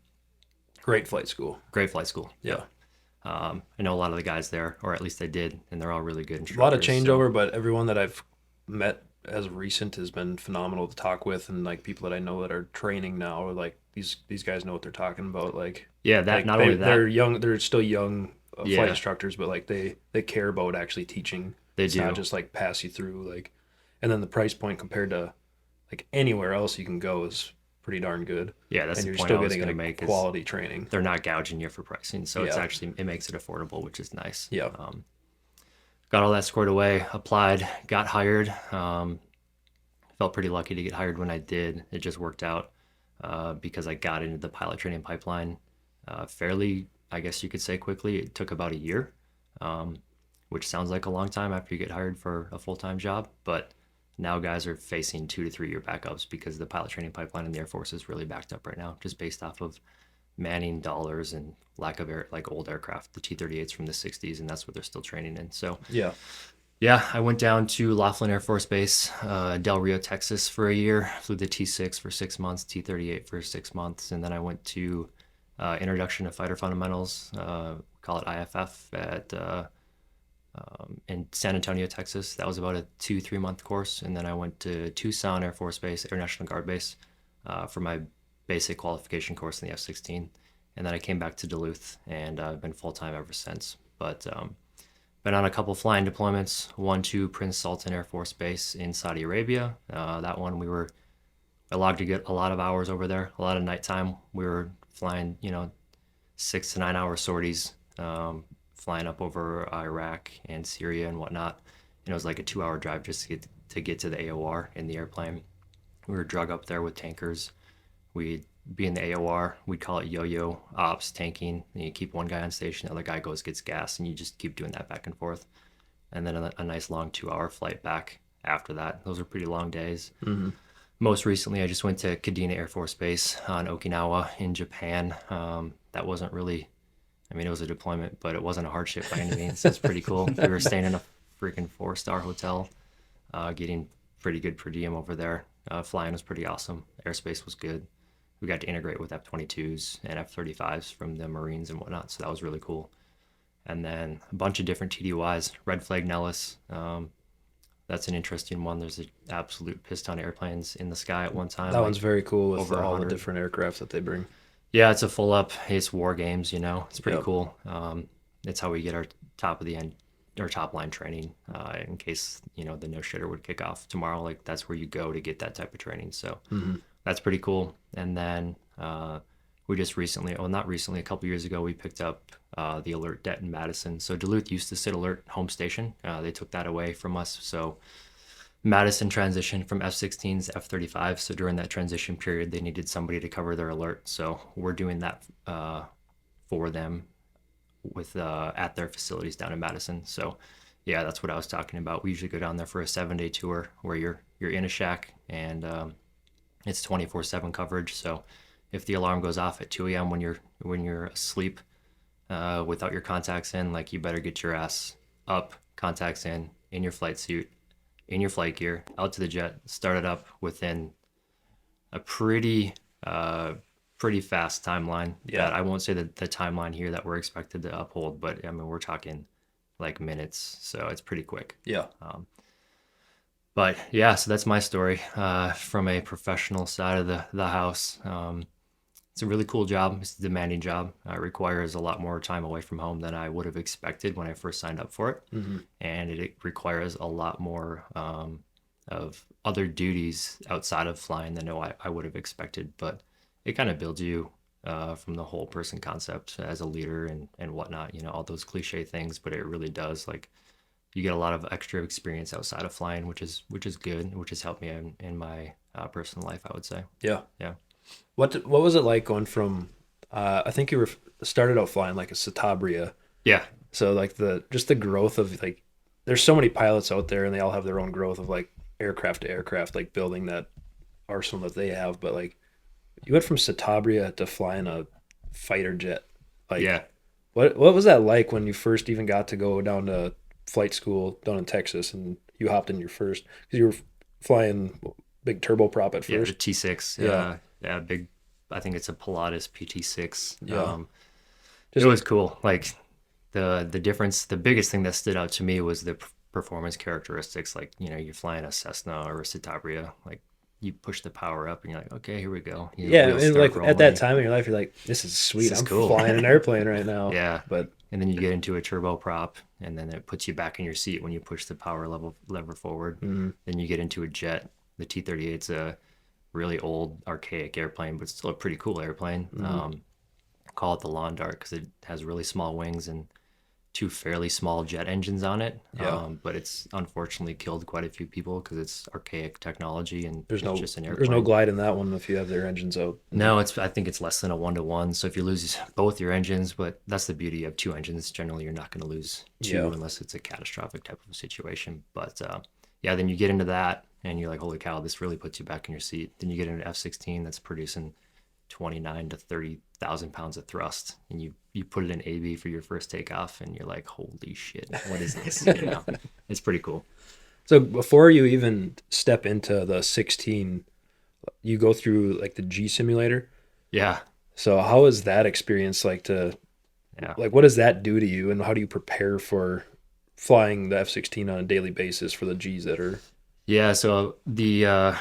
Great flight school. Great flight school. Yeah. I know a lot of the guys there, or at least I did, and they're all really good A instructors. lot of so- changeover, but everyone that I've met as of recent has been phenomenal to talk with, and like people that I know that are training now, like these guys know what they're talking about. Like Yeah, that like not only they're that, young, they're still young Yeah. flight instructors, but like they care about actually teaching. They It's do. not just like pass you through like, and then the price point compared to like anywhere else you can go is pretty darn good. Yeah, that's And the you're point still I was getting going to like make is quality training. they're not gouging you for pricing. So it's Yeah. actually, it makes it affordable, which is nice. Yeah. Got all that squared away, applied, got hired. Felt pretty lucky to get hired when I did. It just worked out because I got into the pilot training pipeline fairly, I guess you could say, quickly. It took about a year, which sounds like a long time after you get hired for a full-time job. But now guys are facing 2 to 3 year backups because the pilot training pipeline in the Air Force is really backed up right now, just based off of manning dollars and lack of like old aircraft, the T-38s from the 60s, and that's what they're still training in. So Yeah. yeah, I went down to Laughlin Air Force Base, Del Rio, Texas for a year. Flew the T6 for 6 months, T-38 for 6 months, and then I went to Introduction to Fighter Fundamentals, call it IFF, at in San Antonio, Texas. That was about a 2-3 month course, and then I went to Tucson Air Force Base, Air National Guard Base, for my basic qualification course in the F-16, and then I came back to Duluth, and I've been full time ever since. But been on a couple flying deployments. One to Prince Sultan Air Force Base in Saudi Arabia. That one we were allowed to get a lot of hours over there, a lot of nighttime. We were flying, 6 to 9 hour sorties, flying up over Iraq and Syria and whatnot. And it was like a 2 hour drive just to get to the AOR in the airplane. We were drug up there with tankers. We'd be in the AOR. We'd call it yo-yo ops, tanking. And you keep one guy on station, the other guy goes, gets gas, and you just keep doing that back and forth. And then a nice long 2 hour flight back after that. Those are pretty long days. Mm-hmm. Most recently, I just went to Kadena Air Force Base on Okinawa in Japan. That wasn't really, it was a deployment, but it wasn't a hardship by any means. It's pretty cool. We were staying in a freaking 4-star hotel, getting pretty good per diem over there. Flying was pretty awesome. Airspace was good. We got to integrate with F-22s and F-35s from the Marines and whatnot, so that was really cool. And then a bunch of different TDYs. Red Flag Nellis, that's an interesting one. There's an absolute piss ton of airplanes in the sky at one time. That one's very cool with over all 100. the different aircraft that they bring. Yeah, it's a full up. It's war games, It's pretty Yep. cool. It's how we get our top line training in case, the no shitter would kick off tomorrow. Like that's where you go to get that type of training. So that's pretty cool. And then we just a couple years ago, we picked up the Alert Det in Madison. So Duluth used to sit Alert home station. They took that away from us. So Madison transitioned from F16's to F-35. So during that transition period, they needed somebody to cover their alert. So we're doing that for them with at their facilities down in Madison. So yeah, that's what I was talking about. We usually go down there for a 7-day tour where you're in a shack and it's 24/7 coverage. So if the alarm goes off at 2 a.m. when you're asleep without your contacts in, like you better get your ass up, contacts in your flight suit, in your flight gear, out to the jet, start it up within a pretty fast timeline. Yeah. I won't say the timeline here that we're expected to uphold, but we're talking like minutes, so it's pretty quick. Yeah. But yeah, so that's my story from a professional side of the house. It's a really cool job. It's a demanding job. It requires a lot more time away from home than I would have expected when I first signed up for it. Mm-hmm. And it requires a lot more of other duties outside of flying than I would have expected. But it kind of builds you from the whole person concept as a leader and whatnot, all those cliche things, but it really does. Like you get a lot of extra experience outside of flying, which is good, which has helped me in my personal life, I would say. Yeah. Yeah. What was it like going from? I think you started out flying like a Citabria. Yeah. So like the growth of like, there's so many pilots out there and they all have their own growth of like aircraft to aircraft, like building that arsenal that they have. But like you went from Citabria to flying a fighter jet. Like, yeah. What was that like when you first even got to go down to flight school down in Texas and you hopped in your first, because you were flying big turboprop at Yeah, the first? T6. Yeah. Yeah, big. I think it's a Pilatus PT6. Yeah. It was cool. Like the difference, the biggest thing that stood out to me was the performance characteristics. Like, you're flying a Cessna or a Citabria. Like you push the power up and you're like, okay, here we go. Yeah, Wheels and start like at that rolling. time in your life, you're like, this is sweet. This is I'm cool. flying an airplane right now. Yeah. But And then you get into a turbo prop, and then it puts you back in your seat when you push the power lever forward. mm-hmm. Then you get into a jet. The T-38's a really old, archaic airplane, but still a pretty cool airplane. Call it the lawn dart because it has really small wings and two fairly small jet engines on it. Yeah. But it's unfortunately killed quite a few people because it's archaic technology and there's it's no just an airplane. there's no glide in that one if you have their engines out. No, I think it's less than a 1-to-1. So if you lose both your engines, but that's the beauty of two engines. Generally, you're not going to lose two Yeah. unless it's a catastrophic type of situation. But yeah, then you get into that and you're like, holy cow, this really puts you back in your seat. Then you get into F16 that's producing 29 to 30,000 pounds of thrust, and you put it in AB for your first takeoff, and you're like, holy shit, what is this? It's pretty cool. So before you even step into the 16, you go through like the G simulator. Yeah. So how is that experience like Yeah. like what does that do to you, and how do you prepare for flying the F-16 on a daily basis for the Gs that are? Yeah. So the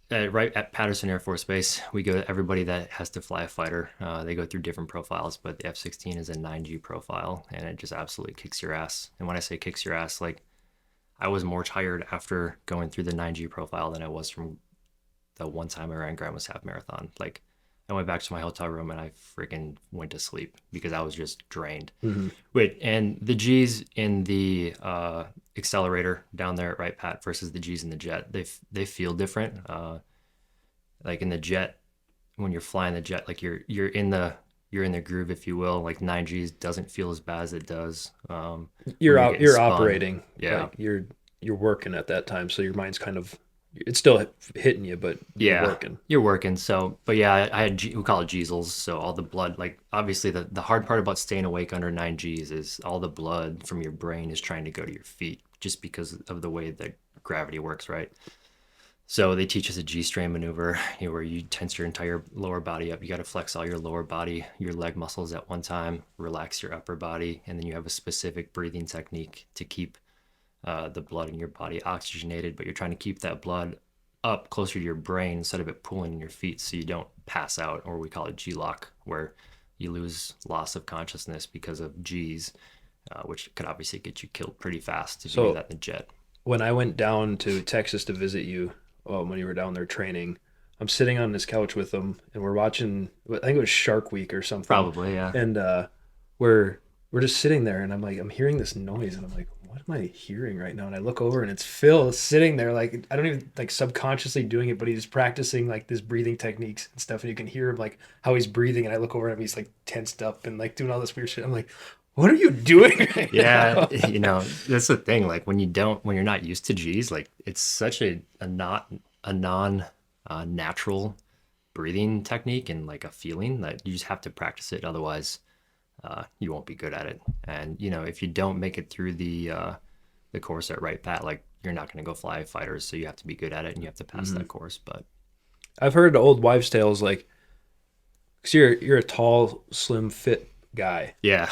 right at Patterson Air Force Base, we go to everybody that has to fly a fighter. They go through different profiles, but the F-16 is a 9G profile, and it just absolutely kicks your ass. And when I say kicks your ass, like I was more tired after going through the 9G profile than I was from the one time I ran Grandma's Half Marathon. Like I went back to my hotel room and I freaking went to sleep because I was just drained. Mm-hmm. Wait, and the G's in the accelerator down there at Right Pat versus the G's in the jet, they feel different. Like in the jet, when you're flying the jet, like you're in the groove, if you will. Like 9G's doesn't feel as bad as it does. You're spun. operating. Yeah. Like you're working at that time, so your mind's kind of it's still hitting you, but Yeah, you're working. you're working. So, but yeah, I had we call it Gsels. So all the blood, like obviously the hard part about staying awake under 9Gs is all the blood from your brain is trying to go to your feet just because of the way that gravity works, right? So they teach us a G-strain maneuver, where you tense your entire lower body up. You got to flex all your lower body, your leg muscles at one time, relax your upper body, and then you have a specific breathing technique to keep the blood in your body oxygenated, but you're trying to keep that blood up closer to your brain instead of it pooling in your feet so you don't pass out, or we call it G-lock, where you lose loss of consciousness because of G's, which could obviously get you killed pretty fast if you do that in the jet. When I went down to Texas to visit you, when you were down there training, I'm sitting on this couch with them, and we're watching, I think it was Shark Week or something. Probably, yeah. And we're just sitting there, and I'm hearing this noise, and I'm like, what am I hearing right now? And I look over, and it's Phil sitting there, like I don't even like subconsciously doing it, but he's practicing like this breathing techniques and stuff, and you can hear him like how he's breathing, and I look over at him, he's like tensed up and like doing all this weird shit. I'm like, what are you doing right Yeah, now? that's the thing. Like when you're not used to G's, like it's such a non natural breathing technique and like a feeling that you just have to practice it. Otherwise, you won't be good at it. And if you don't make it through the course at Right Pat, like you're not going to go fly fighters. So you have to be good at it and you have to pass that course. But I've heard old wives' tales, like, because you're a tall, slim, fit guy. yeah,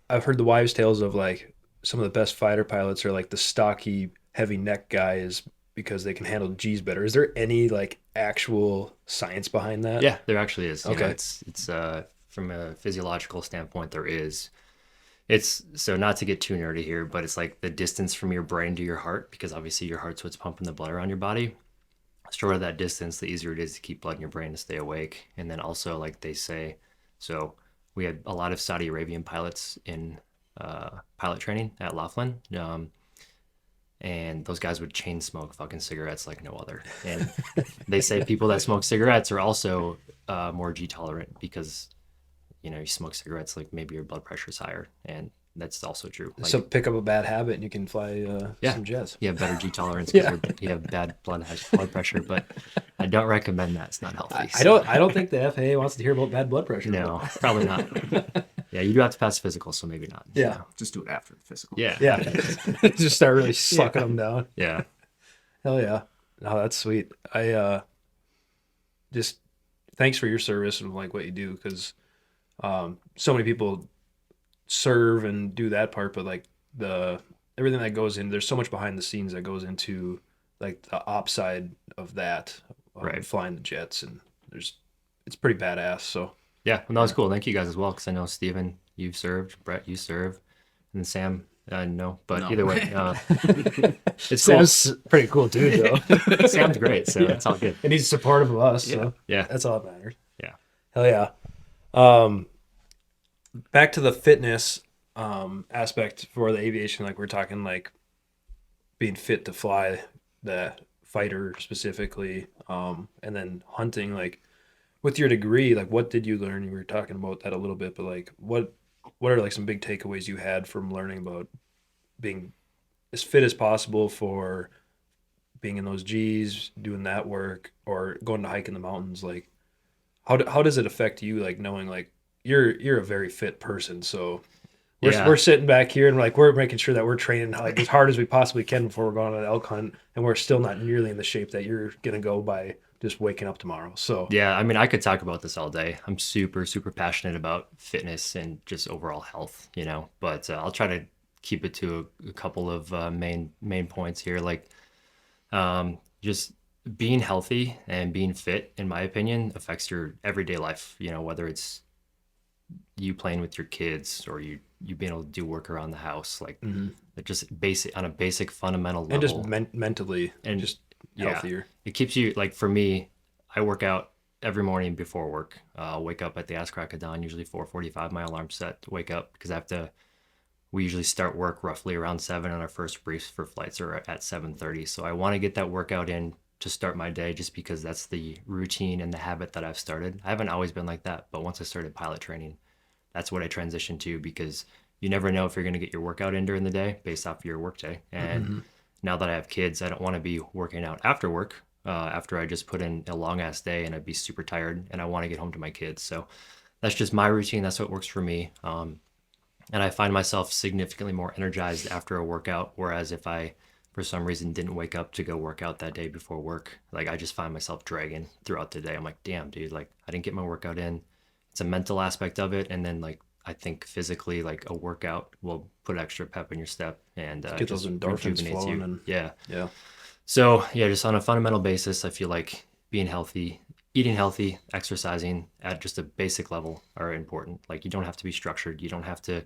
I've heard the wives' tales of like some of the best fighter pilots are like the stocky, heavy neck guys because they can handle G's better. Is there any like actual science behind that? yeah, there actually is. Okay. It's from a physiological standpoint, there is. It's so not to get too nerdy here, but it's like the distance from your brain to your heart, because obviously your heart's what's pumping the blood around your body. The shorter that distance, the easier it is to keep blood in your brain to stay awake. And then also, like they say, so we had a lot of Saudi Arabian pilots in pilot training at Laughlin. And those guys would chain smoke fucking cigarettes like no other. And they say people that smoke cigarettes are also more G tolerant because, you smoke cigarettes, like maybe your blood pressure is higher. And that's also true. Like, So pick up a bad habit and you can fly some jets. you have better G tolerance because you have bad blood pressure, but I don't recommend that. It's not healthy. I don't think the FAA wants to hear about bad blood pressure. No, probably not. Yeah, you do have to pass physical, so maybe not. Yeah. Just do it after the physical. Yeah. Yeah. Just start really sucking them down. Yeah. Hell yeah. No, that's sweet. I just thanks for your service and like what you do, because so many people serve and do that part, but like everything that goes in, there's so much behind the scenes that goes into like the op side of that. Right. flying the jets, and it's pretty badass. So Yeah, well, that was cool. Thank you guys as well, because I know Steven, you've served, Brett, you serve, and then Sam, no. But No. either way, it's cool. Sam's pretty cool dude, though. Sam's great, so it's all good. And he's supportive of us, so Yeah. that's all that matters. Yeah. Hell yeah. Back to the fitness aspect for the aviation, like we're talking like being fit to fly, the fighter specifically, and then hunting. Like with your degree, like what did you learn? You were talking about that a little bit, but like what are like some big takeaways you had from learning about being as fit as possible for being in those G's, doing that work, or going to hike in the mountains? Like how does it affect you, like knowing like you're a very fit person, so we're sitting back here and like we're making sure that we're training like as hard as we possibly can before we're going on an elk hunt, and we're still not nearly in the shape that you're gonna go by just waking up tomorrow. So Yeah, I mean, I could talk about this all day. I'm super, super passionate about fitness and just overall health, but I'll try to keep it to a couple of main points here. Like just being healthy and being fit, in my opinion, affects your everyday life, whether it's you playing with your kids or you being able to do work around the house, like just basic on a basic fundamental level. and just mentally and just healthier. It keeps you, like, for me, I work out every morning before work. Wake up at the ass crack of dawn, usually 4:45. My alarm's set to wake up because we usually start work roughly around 7, and our first briefs for flights are at 7:30. So I want to get that workout in to start my day, just because that's the routine and the habit that I've started. I haven't always been like that, but once I started pilot training, that's what I transitioned to, because you never know if you're going to get your workout in during the day based off of your work day. And now that I have kids, I don't want to be working out after work, after I just put in a long ass day and I'd be super tired, and I want to get home to my kids. So that's just my routine. That's what works for me. And I find myself significantly more energized after a workout. Whereas if I, for some reason, didn't wake up to go work out that day before work, like I just find myself dragging throughout the day. I'm like, damn, dude, like I didn't get my workout in. It's a mental aspect of it. And then like, I think physically, like a workout will put extra pep in your step and get those endorphins flowing. And yeah. So yeah, just on a fundamental basis, I feel like being healthy, eating healthy, exercising at just a basic level are important. Like you don't have to be structured. You don't have to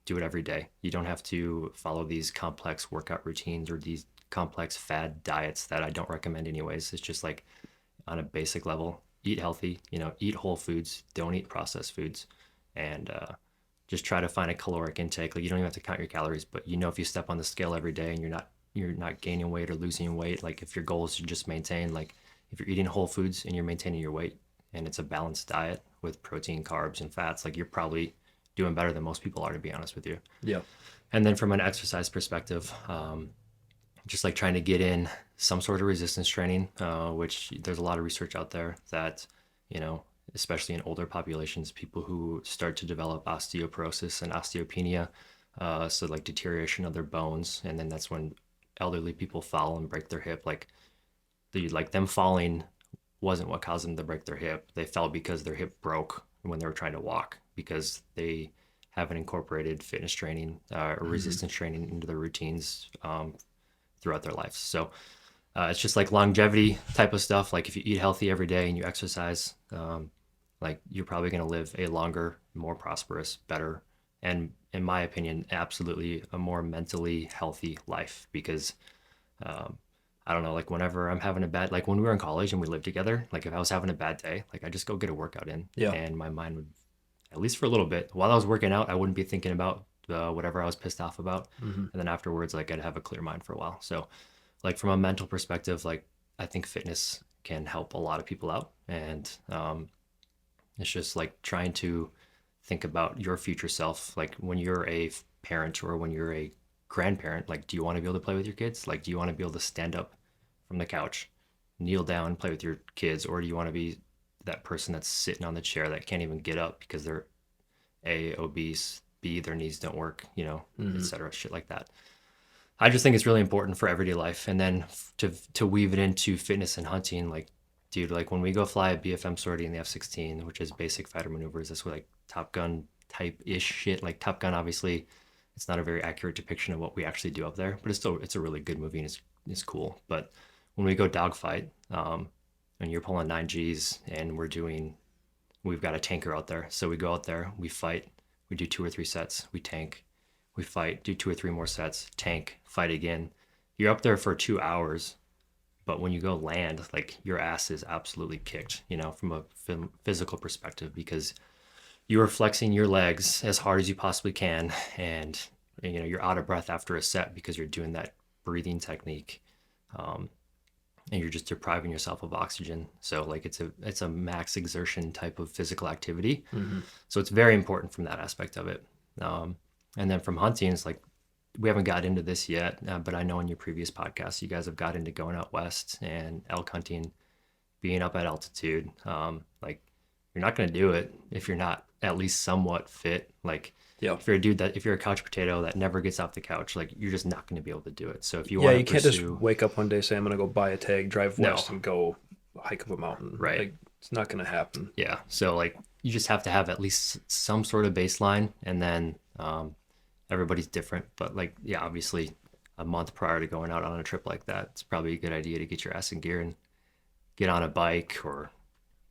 do it every day. You don't have to follow these complex workout routines or these complex fad diets that I don't recommend anyways. It's just like on a basic level, eat healthy, eat whole foods, don't eat processed foods, and just try to find a caloric intake. Like you don't even have to count your calories, but if you step on the scale every day and you're not gaining weight or losing weight, like if your goal is to just maintain, like if you're eating whole foods and you're maintaining your weight and it's a balanced diet with protein, carbs, and fats, like you're probably doing better than most people are, to be honest with you. Yeah. And then from an exercise perspective, just like trying to get in some sort of resistance training, which there's a lot of research out there that, especially in older populations, people who start to develop osteoporosis and osteopenia, so like deterioration of their bones, and then that's when elderly people fall and break their hip. Like them falling wasn't what caused them to break their hip. They fell because their hip broke when they were trying to walk, because they haven't incorporated fitness training or resistance training into their routines throughout their lives. So it's just like longevity type of stuff. Like if you eat healthy every day and you exercise, like you're probably going to live a longer, more prosperous, better, and in my opinion, absolutely a more mentally healthy life. Because I don't know, like whenever I'm having a bad, like when we were in college and we lived together, like if I was having a bad day, like I just go get a workout in, and my mind would, at least for a little bit, while I was working out, I wouldn't be thinking about whatever I was pissed off about. And then afterwards, like I'd have a clear mind for a while. So like from a mental perspective, like I think fitness can help a lot of people out. And it's just like trying to think about your future self. Like when you're a parent or when you're a grandparent, like do you want to be able to play with your kids? Like do you want to be able to stand up from the couch, kneel down, play with your kids? Or do you want to be that person that's sitting on the chair that can't even get up because they're A, obese, B, their knees don't work, et cetera, shit like that. I just think it's really important for everyday life. And then to weave it into fitness and hunting, like, dude, like when we go fly a BFM sortie in the F16, which is basic fighter maneuvers, that's what like Top Gun type-ish shit. Like Top Gun, obviously, it's not a very accurate depiction of what we actually do up there, but it's a really good movie and it's cool. But when we go dogfight, and you're pulling 9Gs, and we've got a tanker out there. So we go out there, we fight, we do 2 or 3 sets, we tank, we fight, do 2 or 3 more sets, tank, fight again. You're up there for 2 hours, but when you go land, like your ass is absolutely kicked, from a physical perspective, because you are flexing your legs as hard as you possibly can, and you're out of breath after a set because you're doing that breathing technique. And you're just depriving yourself of oxygen. So like it's a max exertion type of physical activity. So it's very important from that aspect of it. And then from hunting, it's like, we haven't got into this yet, but I know in your previous podcast, you guys have got into going out west and elk hunting, being up at altitude. Like, you're not going to do it if you're not at least somewhat fit. Like, if you're a couch potato that never gets off the couch, like, you're just not going to be able to do it. So if you want to you can't just wake up one day, say, I'm going to go buy a tag, drive west, and go hike up a mountain. Right. Like, it's not going to happen. Yeah. So like, you just have to have at least some sort of baseline, and then everybody's different. But like, yeah, obviously a month prior to going out on a trip like that, it's probably a good idea to get your ass in gear and get on a bike or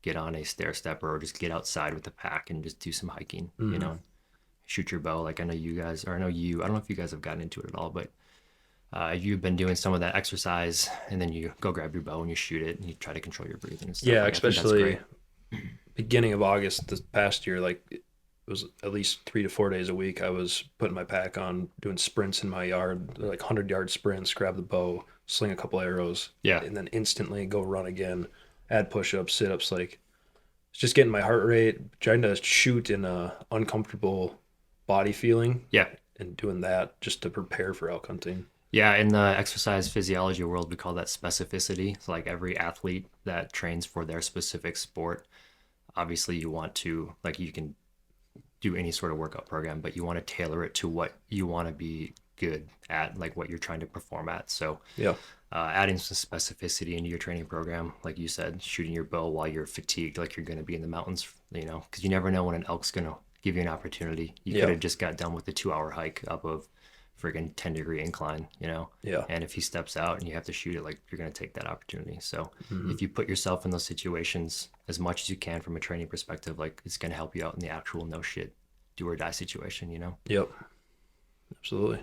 get on a stair stepper, or just get outside with the pack and just do some hiking, shoot your bow. Like, I don't know if you guys have gotten into it at all, but you've been doing some of that exercise, and then you go grab your bow and you shoot it and you try to control your breathing and stuff. Yeah, like, especially beginning of August this past year, like, it was at least 3 to 4 days a week. I was putting my pack on, doing sprints in my yard, like 100-yard sprints, grab the bow, sling a couple arrows, and then instantly go run again, add push-ups, sit-ups. Like, it's just getting my heart rate, trying to shoot in a uncomfortable body feeling, and doing that just to prepare for elk hunting. Yeah, in the exercise physiology world, we call that specificity. So like, every athlete that trains for their specific sport, obviously you want to, like, you can do any sort of workout program, but you want to tailor it to what you want to be good at, like what you're trying to perform at. So adding some specificity into your training program, like you said, shooting your bow while you're fatigued, like you're going to be in the mountains, because you never know when an elk's going to give you an opportunity. You could have just got done with the 2-hour hike up of friggin' 10-degree incline, and if he steps out and you have to shoot it, like, you're going to take that opportunity. So if you put yourself in those situations as much as you can from a training perspective, like, it's going to help you out in the actual no shit, do or die situation. Yep, absolutely.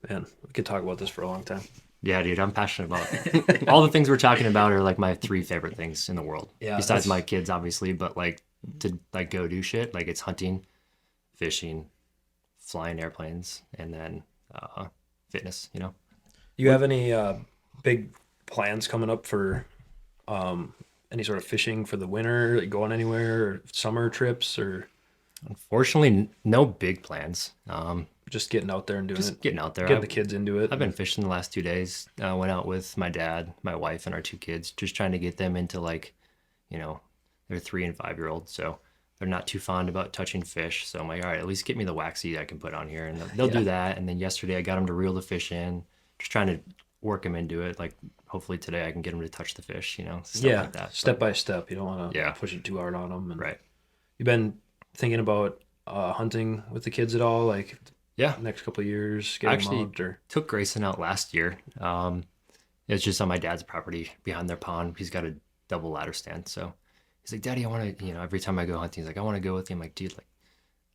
Man, we could talk about this for a long time. Yeah, dude, I'm passionate about all the things we're talking about are like my 3 favorite things in the world. Yeah, besides my kids, obviously, but like, to like go do shit, like, it's hunting, fishing, flying airplanes, and then fitness. You have any big plans coming up for any sort of fishing for the winter, like going anywhere, or summer trips? Or unfortunately, no big plans. Just getting out there and doing it. Getting out there, getting the kids into it. I've been fishing the last 2 days. I went out with my dad, my wife, and our 2 kids, just trying to get them into, like, they're 3 and 5-year-olds, so they're not too fond about touching fish. So I'm like, all right, at least get me the waxy I can put on here, and they'll do that. And then yesterday I got them to reel the fish in, just trying to work them into it. Like, hopefully today I can get them to touch the fish, stuff like that. Step by step. You don't want to push it too hard on them. And right. You've been thinking about hunting with the kids at all? Like, next couple of years, getting them out? Or took Grayson out last year. It's just on my dad's property behind their pond. He's got a double ladder stand, so he's like, Daddy, I want to, every time I go hunting, he's like, I want to go with you. I'm like, dude, like,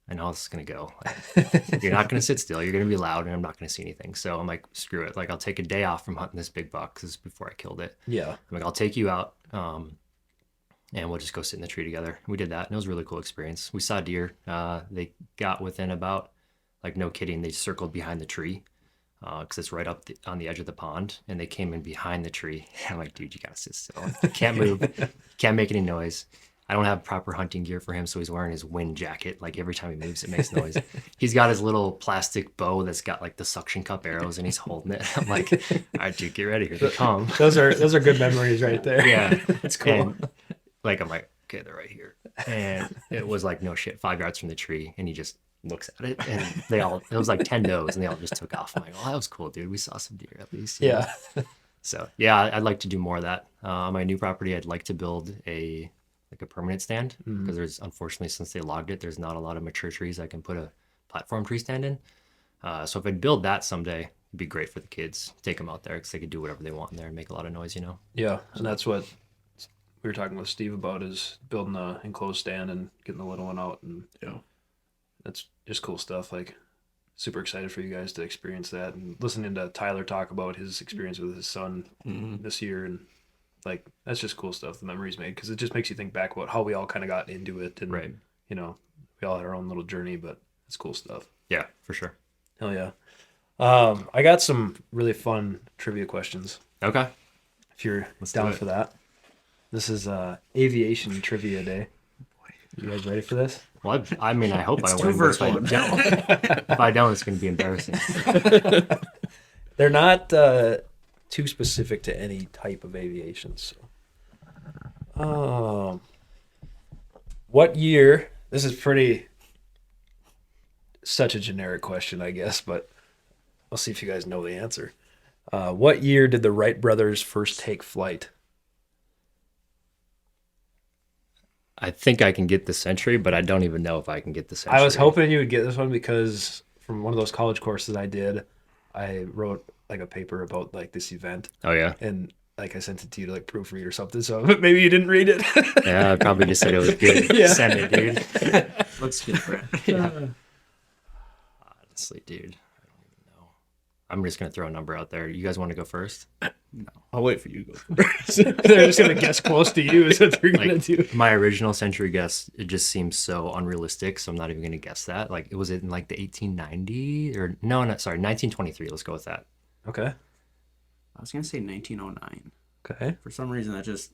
I know how this is going to go. Like, you're not going to sit still. You're going to be loud, and I'm not going to see anything. So I'm like, screw it. Like, I'll take a day off from hunting this big buck, because before I killed it. Yeah. I'm like, I'll take you out, and we'll just go sit in the tree together. We did that, and it was a really cool experience. We saw deer. They got within about, like, no kidding, they circled behind the tree, because it's right up on the edge of the pond, and they came in behind the tree. I'm like, dude, you gotta sit still. You can't move, can't make any noise. I don't have proper hunting gear for him, so he's wearing his wind jacket. Like, every time he moves, it makes noise. He's got his little plastic bow that's got, like, the suction cup arrows, and he's holding it. I'm like, all right, dude, get ready, here they come. Those are good memories right there. Yeah, it's cool. And, like, I'm like, okay, they're right here, and it was like, no shit, 5 yards from the tree, and he just looks at it, and it was like 10 does, and they all just took off. I'm like, well, that was cool, dude. We saw some deer at least. Yeah. So yeah, I'd like to do more of that. On my new property, I'd like to build a permanent stand, because there's, unfortunately, since they logged it, there's not a lot of mature trees I can put a platform tree stand in. So if I'd build that someday, it'd be great for the kids. Take them out there, because they could do whatever they want in there and make a lot of noise, Yeah, and that's what we were talking with Steve about is building a enclosed stand and getting the little one out, and Yeah. that's just cool stuff. Like, super excited for you guys to experience that, and listening to Tyler talk about his experience with his son this year, and like that's just cool stuff. The memories made, because it just makes you think back about how we all kind of got into it, and Right. you know, we all had our own little journey, but it's cool stuff. Yeah, for sure. Hell yeah. I got some really fun trivia questions Okay. if you're Let's do down it. for that. This is aviation trivia day. You guys ready for this? Well, I mean, I hope I two win, but if versus I one. don't, if I don't, it's going to be embarrassing. They're not too specific to any type of aviation. So, what year? This is such a generic question, I guess, but I'll see if you guys know the answer. What year did the Wright brothers first take flight? I think I can get the century, but I don't even know if I can get the century. I was hoping you would get this one because from one of those college courses I did, I wrote like a paper about like this event, Oh, yeah. and like I sent it to you to like proofread or something. So maybe you didn't read it. Yeah, I probably just said it was good. Yeah. Send it, dude. Looks good for it. Yeah. Honestly, dude, I don't even know. I'm just going to throw a number out there. You guys want to go first? I'll wait for you to go first. They're just gonna guess close to you is what they're gonna Like, do. my original century guess, it just seems so unrealistic, so I'm not even going to guess that. Like, was it in like the 1890 or no, sorry, 1923. Let's go with that. Okay. I was gonna say 1909. Okay. For some reason, that just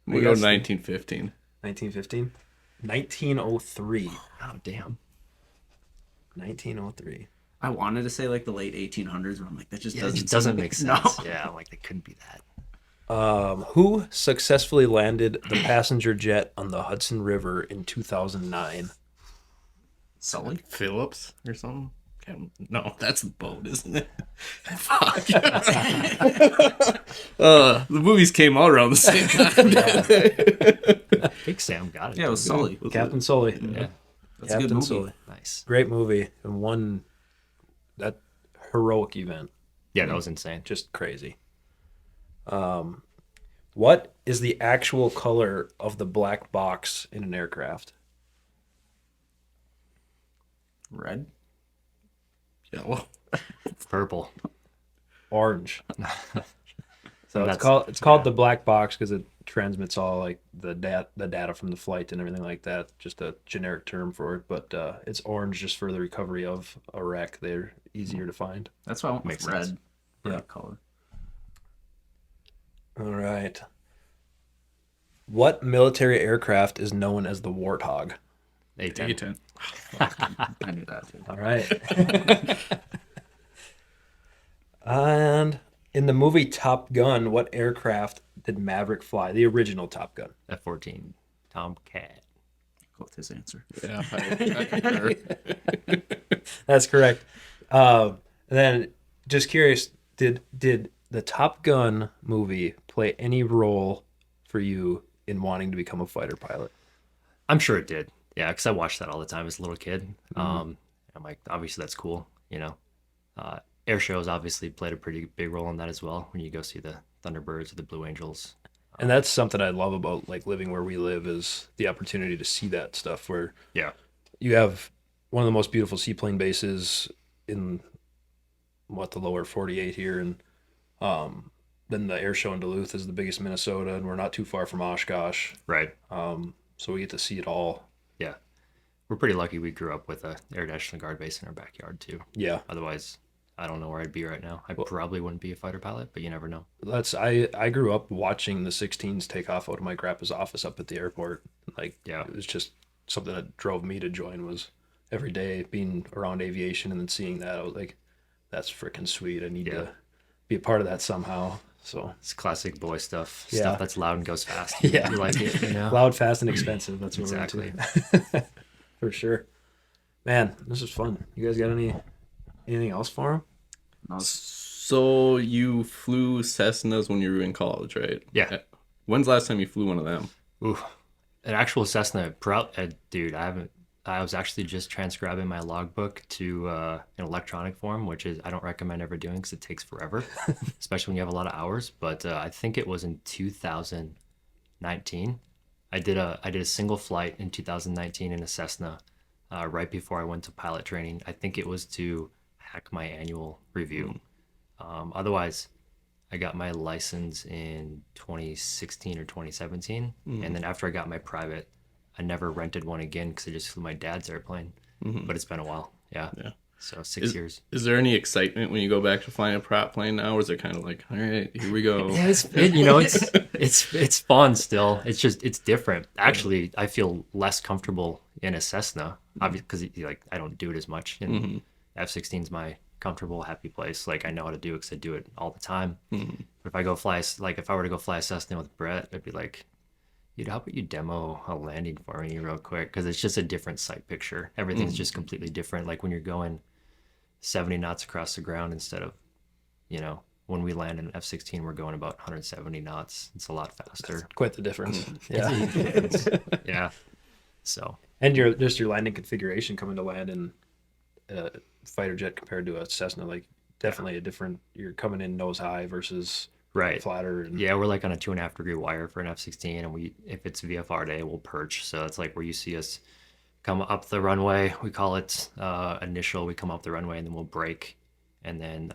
We go 1915. 1915. 1903. Oh, damn. 1903. I wanted to say like the late 1800s, but I'm like that just Yeah, it doesn't just doesn't seem- make sense. No. Yeah, I'm like, they couldn't be that. Who successfully landed the passenger jet on the Hudson River in 2009? Sully. Phillips or something? No, that's the boat, isn't it? Fuck. The movies came out around the same time. I think Sam got it. Yeah, it was dude. Sully. Captain Sully. Yeah, That's a good Captain movie. Sully. nice. Great movie, and one that heroic event. Yeah, that was insane. Just crazy. What is the actual color of the black box in an aircraft? Red. Yeah, well, Purple. Orange. So That's- it's called the black box because it transmits all like the data from the flight and everything like that. Just a generic term for it, but it's orange just for the recovery of a wreck. They're easier to find. That's why I went Makes with sense. red. Yeah. Red color. All right. What military aircraft is known as the Warthog? A10. A10. I knew that too. All right. And in the movie Top Gun, what aircraft did Maverick fly? The original Top Gun. F-14. Tomcat. Go with his answer. Yeah, I concur. That's correct. And then, just curious, did the Top Gun movie play any role for you in wanting to become a fighter pilot? I'm sure it did. Yeah, because I watched that all the time as a little kid. I'm like, obviously that's cool, you know. Air shows obviously played a pretty big role in that as well. When you go see the Thunderbirds or the Blue Angels. And that's something I love about like living where we live is the opportunity to see that stuff where Yeah, you have one of the most beautiful seaplane bases in the lower 48 here, and then the air show in Duluth is the biggest in Minnesota, and we're not too far from Oshkosh, right. so we get to see it all. Yeah, we're pretty lucky. We grew up with a Air National Guard base in our backyard too. Yeah, Otherwise, I don't know where I'd be right now. I probably wouldn't be a fighter pilot, but you never know. I grew up watching the 16's take off out of my grandpa's office up at the airport. Like, Yeah. it was just something that drove me to join. Was every day being around aviation and then seeing that, I was like, that's freaking sweet. I need Yeah. to be a part of that somehow. So It's classic boy stuff. Yeah. Stuff that's loud and goes fast. Yeah. You like it, you know? loud, fast, and expensive. That's what Exactly. we're into. For sure. Man, this is fun. You guys got anything else for him? No, So you flew Cessnas when you were in college, right? Yeah. When's the last time you flew one of them? Ooh, an actual Cessna. Dude, I haven't. I was actually just transcribing my logbook to an electronic form, which is I don't recommend ever doing because it takes forever, especially when you have a lot of hours. But I think it was in 2019. I did a single flight in 2019 in a Cessna, right before I went to pilot training. I think it was to hack my annual review. Otherwise, I got my license in 2016 or 2017, and then after I got my private, I never rented one again because I just flew my dad's airplane. But it's been a while. Yeah. Yeah. So 6 years. Is there any excitement when you go back to flying a prop plane now, or is it kind of like, all right, here we go? Yeah, it's fun still. It's different. Actually, I feel less comfortable in a Cessna, obviously, because like I don't do it as much. And F16's my comfortable, happy place. Like I know how to do it because I do it all the time. But if I go fly, like if I were to go fly a Cessna with Brett, I'd be like, dude, how about you demo a landing for me real quick? Because it's just a different sight picture. Everything's just completely different. Like when you're going 70 knots across the ground instead of, when we land in an F-16, we're going about 170 knots. It's a lot faster. Quite the difference. Yeah. Yeah. So. And your landing configuration coming to land in a fighter jet compared to a Cessna, like definitely a different. You're coming in nose high versus right flatter. And, yeah, we're like on a 2.5-degree wire for an F-16, and if it's VFR day, we'll perch. So it's like where you see us come up the runway. We call it initial. We come up the runway and then we'll brake, and then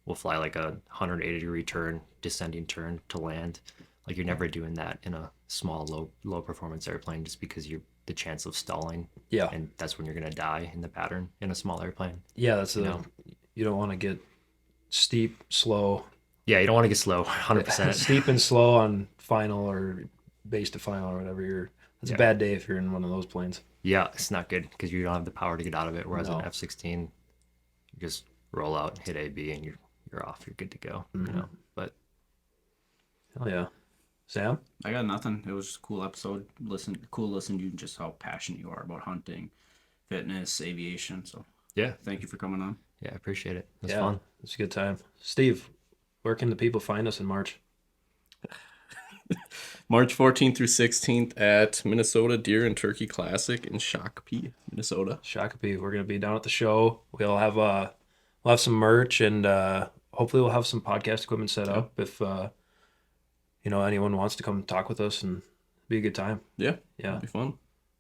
we'll fly like a 180-degree turn, descending turn to land. Like you're never doing that in a small, low performance airplane, just because the chance of stalling. Yeah. And that's when you're gonna die in the pattern in a small airplane. Yeah, you don't want to get steep, slow. Yeah, you don't want to get slow, 100%. Steep and slow on final or base to final or whatever. It's a bad day if you're in one of those planes. Yeah, it's not good because you don't have the power to get out of it. Whereas No. an F-16, you just roll out, hit AB, and you're off. You're good to go. But Hell yeah. Sam? I got nothing. It was just a cool episode. Cool listening to you, just how passionate you are about hunting, fitness, aviation. So yeah, thank you for coming on. I appreciate it. It was Yeah, fun. it's a good time. Steve, where can the people find us in March? March 14th through 16th at Minnesota Deer and Turkey Classic in Shakopee, Minnesota. Shakopee. We're gonna be down at the show. We'll have some merch, and hopefully we'll have some podcast equipment set up if anyone wants to come talk with us, and it'll be a good time. Yeah, Yeah, it'll be fun.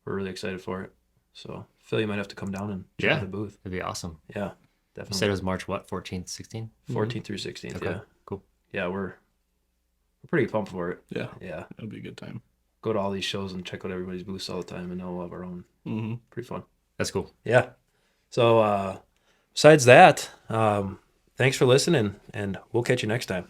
we're really excited for it. So Phil, you might have to come down and check the booth. It'd be awesome. Yeah, You definitely. said it was March what? 14th, 16th? 14th through 16th. Okay, Yeah, cool. yeah, we're pretty pumped for it. Yeah, Yeah, it'll be a good time. go to all these shows and check out everybody's booths all the time, and now we'll have our own. Mm-hmm. Pretty fun. That's cool. Yeah. So besides that, thanks for listening, and we'll catch you next time.